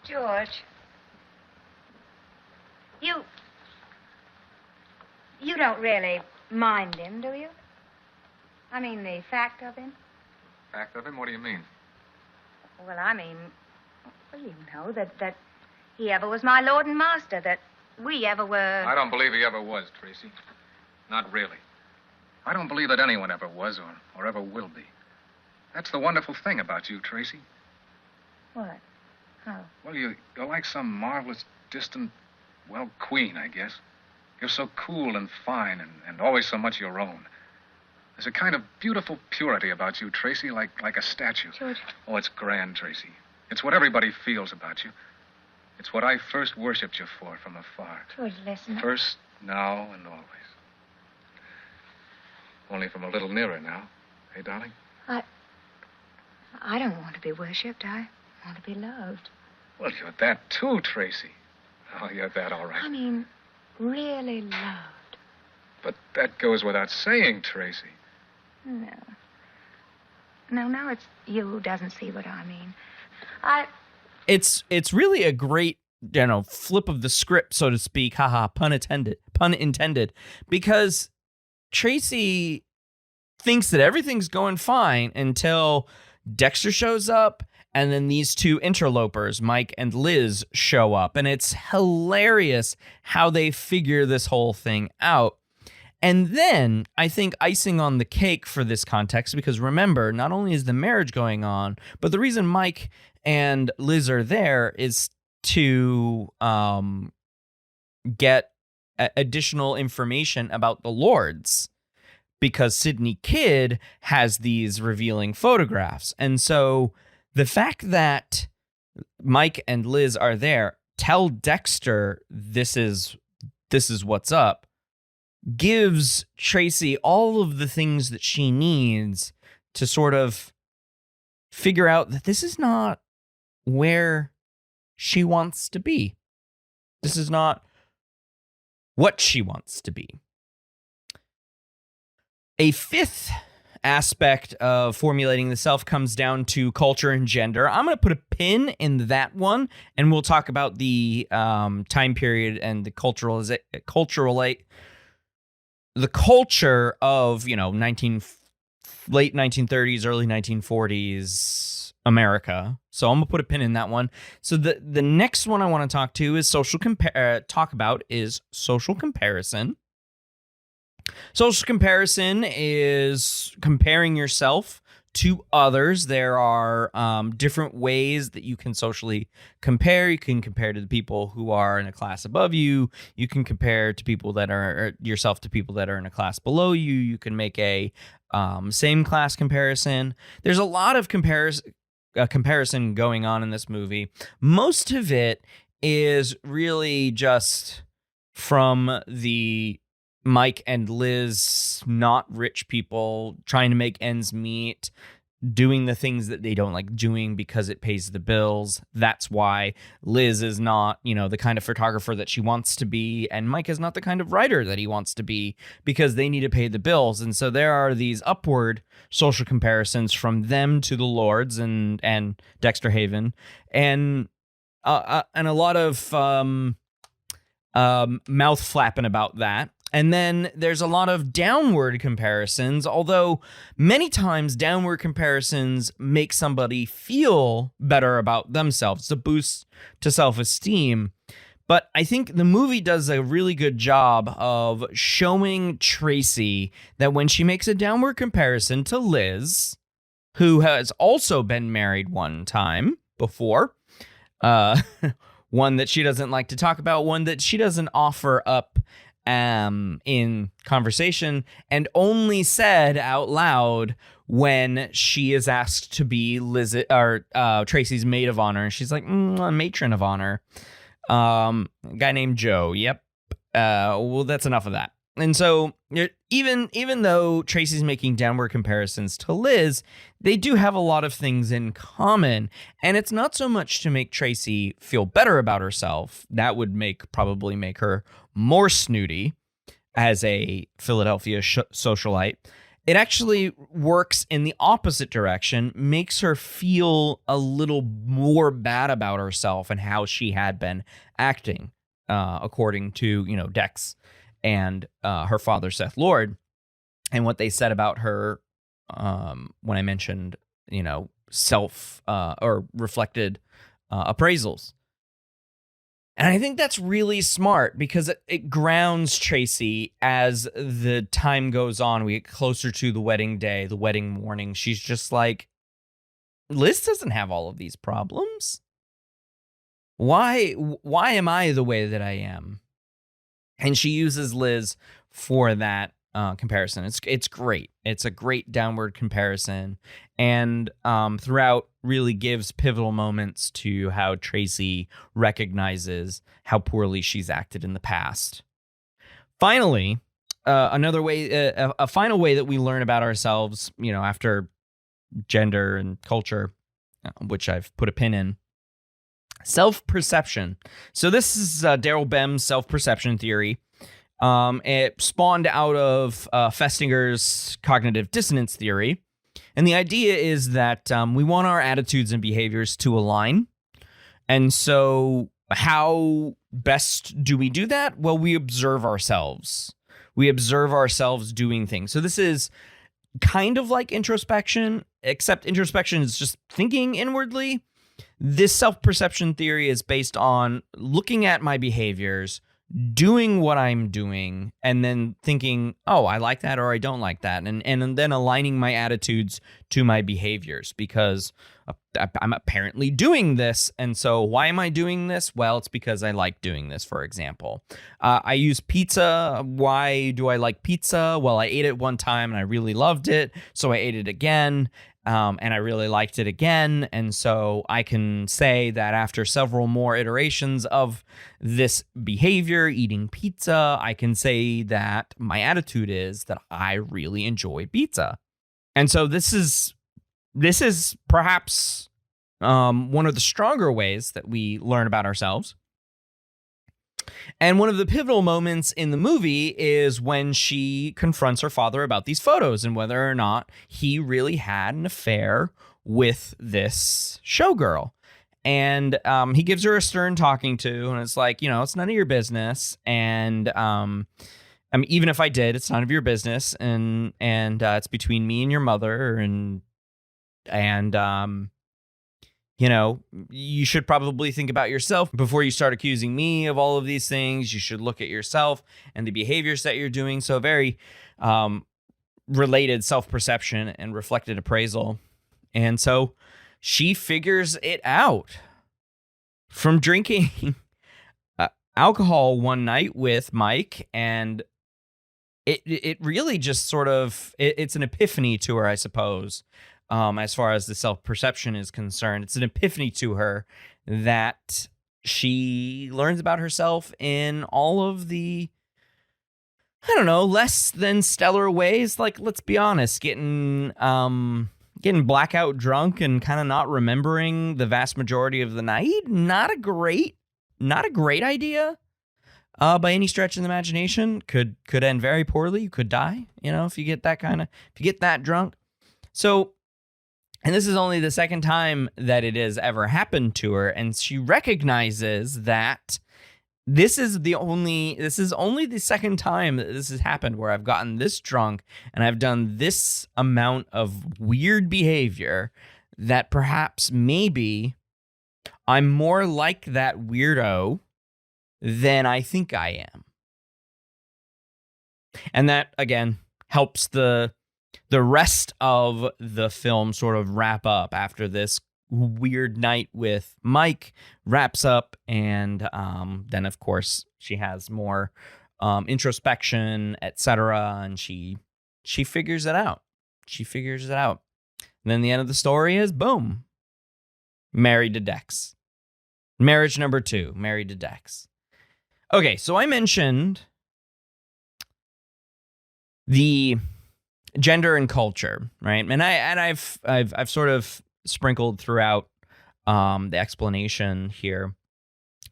George. You don't really mind him, do you? I mean, the fact of him? Fact of him? What do you mean? Well, I mean, well, you know, that he ever was my lord and master, that we ever were... I don't believe he ever was, Tracy. Not really. I don't believe that anyone ever was or ever will be. That's the wonderful thing about you, Tracy. What? How? Well, you're like some marvelous, distant, well, queen, I guess. You're so cool and fine and always so much your own. There's a kind of beautiful purity about you, Tracy, like a statue. George. Oh, it's grand, Tracy. It's what everybody feels about you. It's what I first worshipped you for from afar. George, listen. First, now, and always. Only from a little nearer now. Hey, darling? I don't want to be worshipped. I want to be loved. Well, you're that too, Tracy. Oh, you're that all right. I mean, really loved. But that goes without saying, Tracy. No. No, it's you who doesn't see what I mean. It's really a great, flip of the script, so to speak. Haha, pun intended. Because Tracy thinks that everything's going fine until Dexter shows up, and then these 2 interlopers, Mike and Liz, show up. And it's hilarious how they figure this whole thing out. And then, I think icing on the cake for this context, because remember, not only is the marriage going on, but the reason Mike and Liz are there is to get additional information about the Lords, because Sidney Kidd has these revealing photographs. And so the fact that Mike and Liz are there, tell Dexter this is what's up, gives Tracy all of the things that she needs to sort of figure out that this is not where she wants to be. This is not what she wants to be. A 5th aspect of formulating the self comes down to culture and gender. I'm going to put a pin in that one, and we'll talk about the time period and the culture of, late 1930s, early 1940s America. So I'm going to put a pin in that one. So the next one I want to talk about is social comparison. Social comparison is comparing yourself to others. There are different ways that you can socially compare. You can compare to the people who are in a class above you. You can compare to people that are yourself to people that are in a class below you. You can make a same class comparison. There's a lot of comparison going on in this movie. Most of it is really just from the Mike and Liz, not rich people, trying to make ends meet, doing the things that they don't like doing because it pays the bills. That's why Liz is not, the kind of photographer that she wants to be, and Mike is not the kind of writer that he wants to be, because they need to pay the bills. And so there are these upward social comparisons from them to the Lords and Dexter Haven, and a lot of mouth flapping about that. And then there's a lot of downward comparisons, although many times downward comparisons make somebody feel better about themselves. It's a boost to self-esteem. But I think the movie does a really good job of showing Tracy that when she makes a downward comparison to Liz, who has also been married one time before. One that she doesn't like to talk about, one that she doesn't offer up in conversation, and only said out loud when she is asked to be Tracy's maid of honor. And she's like, a matron of honor. A guy named Joe. Yep. Well, that's enough of that. And so even though Tracy's making downward comparisons to Liz, they do have a lot of things in common. And it's not so much to make Tracy feel better about herself. That would probably make her more snooty as a Philadelphia socialite. It actually works in the opposite direction, makes her feel a little more bad about herself and how she had been acting, according to, Dex and her father, Seth Lord, and what they said about her when I mentioned, self or reflected appraisals. And I think that's really smart because it grounds Tracy as the time goes on. We get closer to the wedding day, the wedding morning. She's just like, Liz doesn't have all of these problems. Why am I the way that I am? And she uses Liz for that comparison. It's great. It's a great downward comparison, and throughout really gives pivotal moments to how Tracy recognizes how poorly she's acted in the past. Finally, a final way that we learn about ourselves, after gender and culture, which I've put a pin in. Self-perception. So this is Daryl Bem's self-perception theory. It spawned out of Festinger's cognitive dissonance theory. And the idea is that we want our attitudes and behaviors to align. And so how best do we do that? Well, we observe ourselves. We observe ourselves doing things. So this is kind of like introspection, except introspection is just thinking inwardly. This self-perception theory is based on looking at my behaviors, doing what I'm doing, and then thinking, oh, I like that or I don't like that. And then aligning my attitudes to my behaviors because I'm apparently doing this. And so why am I doing this? Well, it's because I like doing this, for example. I use pizza. Why do I like pizza? Well, I ate it one time and I really loved it. So I ate it again. And I really liked it again. And so I can say that after several more iterations of this behavior, eating pizza, I can say that my attitude is that I really enjoy pizza. And so this is perhaps one of the stronger ways that we learn about ourselves. And one of the pivotal moments in the movie is when she confronts her father about these photos and whether or not he really had an affair with this showgirl. And he gives her a stern talking to, and it's like, it's none of your business. And even if I did, it's none of your business. And it's between me and your mother. And you should probably think about yourself before you start accusing me of all of these things. You should look at yourself and the behaviors that you're doing. So very related self-perception and reflected appraisal. And so she figures it out from drinking alcohol one night with Mike. And it really just sort of, it's an epiphany to her, I suppose. As far as the self-perception is concerned, it's an epiphany to her that she learns about herself in all of the, less than stellar ways. Like, let's be honest, getting blackout drunk and kind of not remembering the vast majority of the night, not a great idea. By any stretch of the imagination, could end very poorly. You could die, if you get that drunk. So. And this is only the second time that it has ever happened to her. And she recognizes that this is only the second time that this has happened where I've gotten this drunk and I've done this amount of weird behavior that perhaps maybe I'm more like that weirdo than I think I am. And that, again, helps the the rest of the film sort of wrap up after this weird night with Mike wraps up, and then of course she has more introspection, etc., and she figures it out. And then the end of the story is boom, married to Dex. Marriage number 2, married to Dex. Okay, so I mentioned the gender and culture, right? And I've sort of sprinkled throughout the explanation here.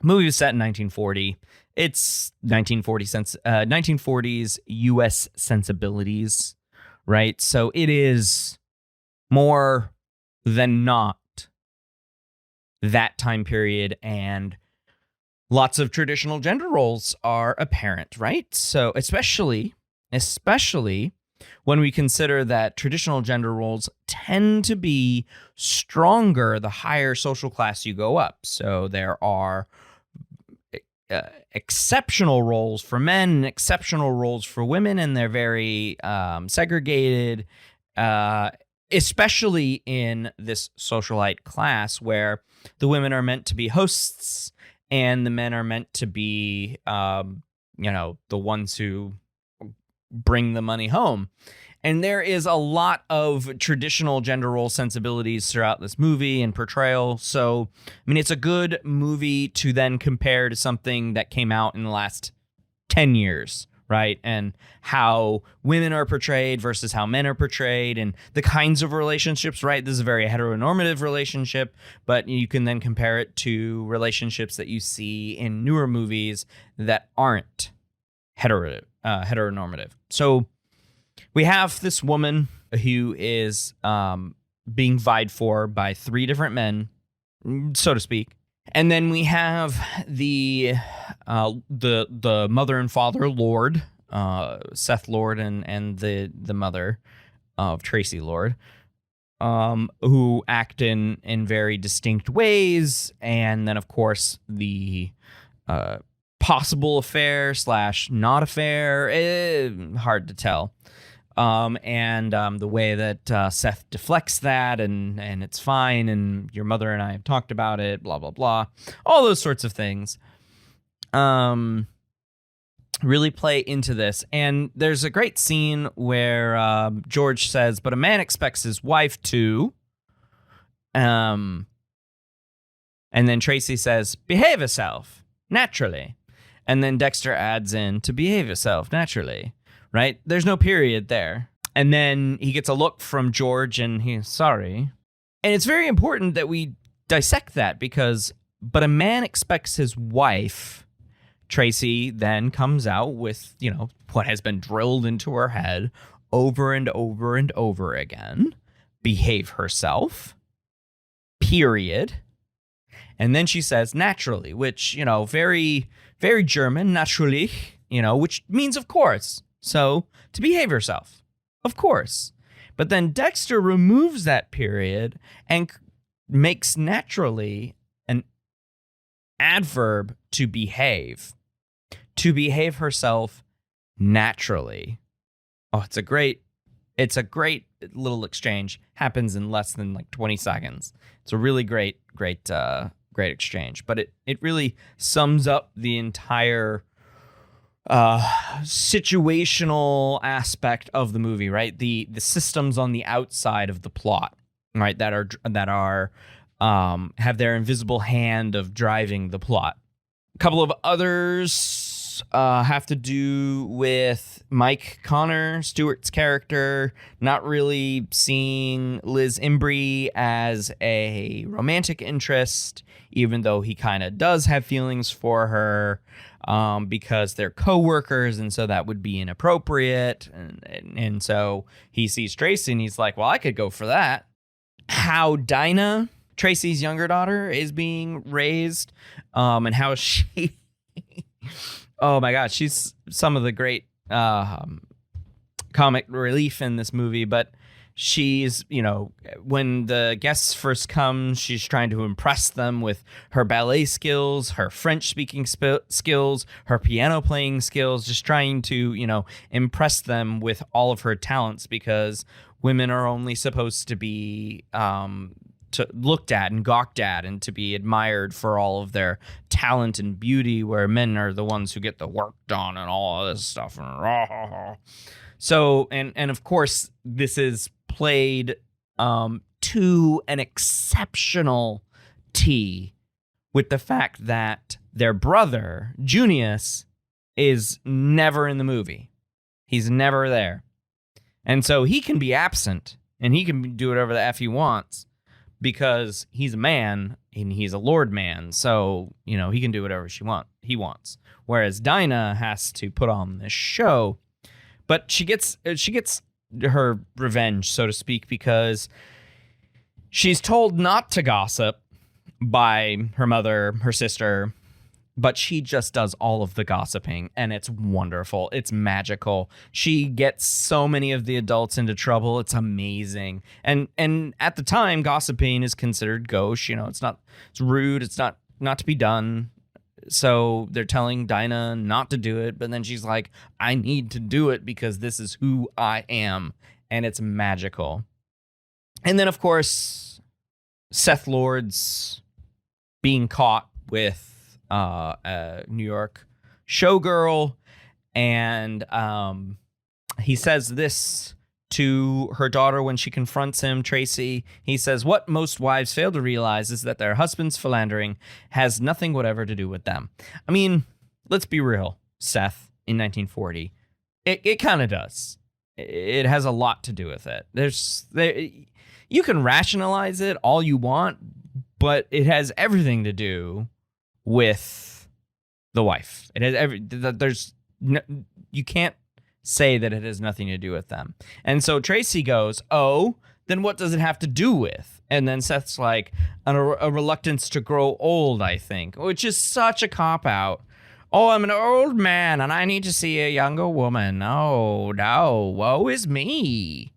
The movie was set in 1940. It's 1940s U.S. sensibilities, right? So it is more than not that time period, and lots of traditional gender roles are apparent, right? So especially when we consider that traditional gender roles tend to be stronger the higher social class you go up. So there are exceptional roles for men and exceptional roles for women, and they're very segregated, especially in this socialite class where the women are meant to be hosts and the men are meant to be, the ones who bring the money home. And there is a lot of traditional gender role sensibilities throughout this movie and portrayal. So, I mean, it's a good movie to then compare to something that came out in the last 10 years, right? And how women are portrayed versus how men are portrayed and the kinds of relationships, right? This is a very heteronormative relationship, but you can then compare it to relationships that you see in newer movies that aren't heteronormative. So we have this woman who is being vied for by 3 different men, so to speak. And then we have the mother and father, Lord, Seth Lord, and the mother of Tracy Lord, who act in very distinct ways. And then, of course, the possible affair / not affair, hard to tell. And the way that Seth deflects that, and it's fine, and your mother and I have talked about it, blah, blah, blah. All those sorts of things really play into this. And there's a great scene where George says, but a man expects his wife to... and then Tracy says, behave herself, naturally. And then Dexter adds in, to behave yourself, naturally. Right? There's no period there. And then he gets a look from George and he's sorry. And it's very important that we dissect that because, but a man expects his wife, Tracy then comes out with, what has been drilled into her head over and over and over again. Behave herself. Period. And then she says naturally, which, very, very German, naturally, which means of course. So, to behave yourself, of course. But then Dexter removes that period and makes naturally an adverb to behave. To behave herself naturally. Oh, it's a great little exchange. Happens in less than like 20 seconds. It's a really great exchange. But it really sums up the entire situational aspect of the movie, right? The systems on the outside of the plot, right? That are have their invisible hand of driving the plot. A couple of others have to do with Mike Connor, Stewart's character, not really seeing Liz Embry as a romantic interest, even though he kind of does have feelings for her. Because they're co-workers, and so that would be inappropriate. And so he sees Tracy, and he's like, well, I could go for that. How Dinah, Tracy's younger daughter, is being raised, and how she... oh, my God, she's some of the great comic relief in this movie. But, she's, when the guests first come, she's trying to impress them with her ballet skills, her French speaking skills, her piano playing skills, just trying to, impress them with all of her talents, because women are only supposed to be looked at and gawked at and to be admired for all of their talent and beauty, where men are the ones who get the work done and all of this stuff. So, and of course, this is played to an exceptional T, with the fact that their brother, Junius, is never in the movie. He's never there. And so he can be absent, and he can do whatever the F he wants, because he's a man, and he's a lord man, so, he can do whatever he wants. Whereas Dinah has to put on this show. But she gets her revenge, so to speak, because she's told not to gossip by her mother, her sister, but she just does all of the gossiping, and it's wonderful. It's magical. She gets so many of the adults into trouble. It's amazing. And at the time, gossiping is considered gauche. It's rude. It's not to be done. So they're telling Dinah not to do it, but then she's like, I need to do it because this is who I am, and it's magical. And then, of course, Seth Lord's being caught with a New York showgirl, and he says this to her daughter when she confronts him, Tracy. He says, what most wives fail to realize is that their husband's philandering has nothing whatever to do with them. I mean, let's be real, Seth, in 1940. It kind of does. It has a lot to do with it. You can rationalize it all you want, but it has everything to do with the wife. It has you can't say that it has nothing to do with them. And so Tracy goes, oh, then what does it have to do with? And then Seth's like, a reluctance to grow old, I think, which is such a cop-out. Oh, I'm an old man and I need to see a younger woman. Oh, no, woe is me.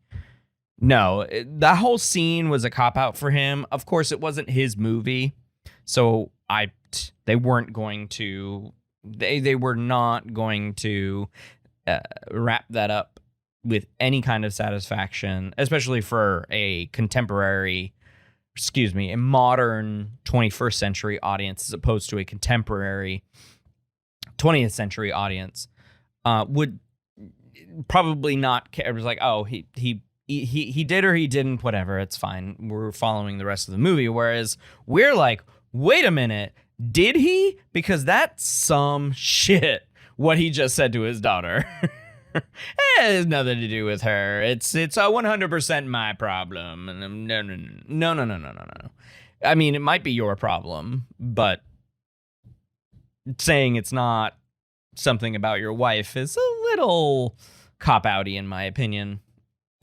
No, that whole scene was a cop-out for him. Of course, it wasn't his movie, so they weren't going to, they were not going to wrap that up with any kind of satisfaction, especially for a modern 21st century audience, as opposed to a contemporary 20th century audience. Would probably not care. It was like, oh, he did or he didn't, whatever, it's fine. We're following the rest of the movie. Whereas we're like, wait a minute, did he? Because that's some shit, what he just said to his daughter. It has nothing to do with her. It's 100% my problem. No. I mean, it might be your problem, but saying it's not something about your wife is a little cop-outy, in my opinion.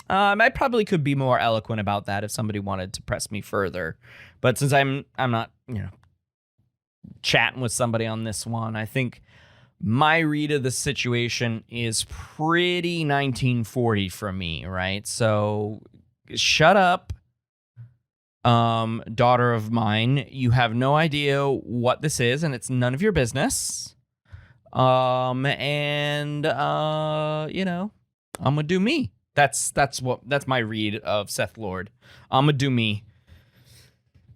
I probably could be more eloquent about that if somebody wanted to press me further, but since I'm not, chatting with somebody on this one, I think my read of the situation is pretty 1940 from me, right? So shut up, daughter of mine. You have no idea what this is, and it's none of your business. I'm gonna do me. That's my read of Seth Lord. I'm gonna do me.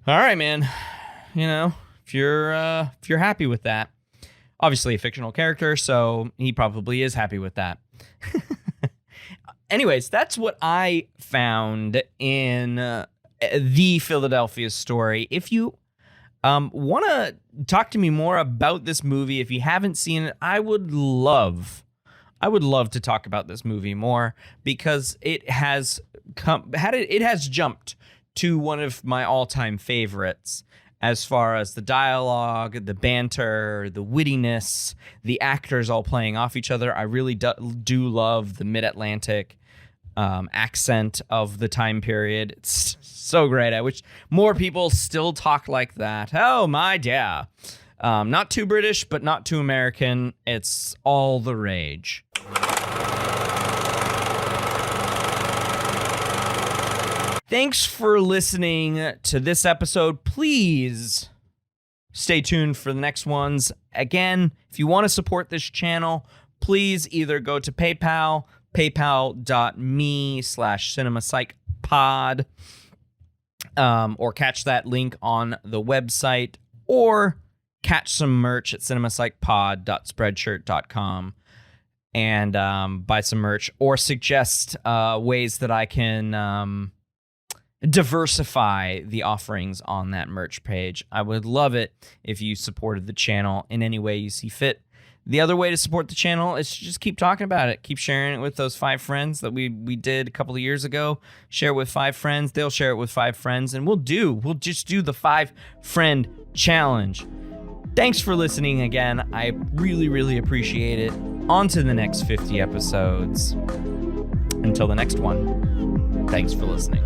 All right, man. If you're happy with that. Obviously a fictional character, so he probably is happy with that. Anyways, that's what I found in the Philadelphia Story. If you want to talk to me more about this movie, if you haven't seen it, I would love to talk about this movie more, because it has jumped to one of my all-time favorites. As far as the dialogue, the banter, the wittiness, the actors all playing off each other, I really do love the mid-Atlantic accent of the time period. It's so great. I wish more people still talk like that. Oh, my dear. Not too British, but not too American. It's all the rage. Thanks for listening to this episode. Please stay tuned for the next ones. Again, if you want to support this channel, please either go to PayPal, paypal.me/cinemapsychpod, or catch that link on the website, or catch some merch at cinemapsychpod.spreadshirt.com and buy some merch, or suggest ways that I can diversify the offerings on that merch page. I would love it if you supported the channel in any way you see fit. The other way to support the channel is to just keep talking about it. Keep sharing it with those 5 friends that we did a couple of years ago. Share it with 5 friends. They'll share it with 5 friends. And we'll just do the 5-friend challenge. Thanks for listening again. I really, really appreciate it. On to the next 50 episodes. Until the next one, thanks for listening.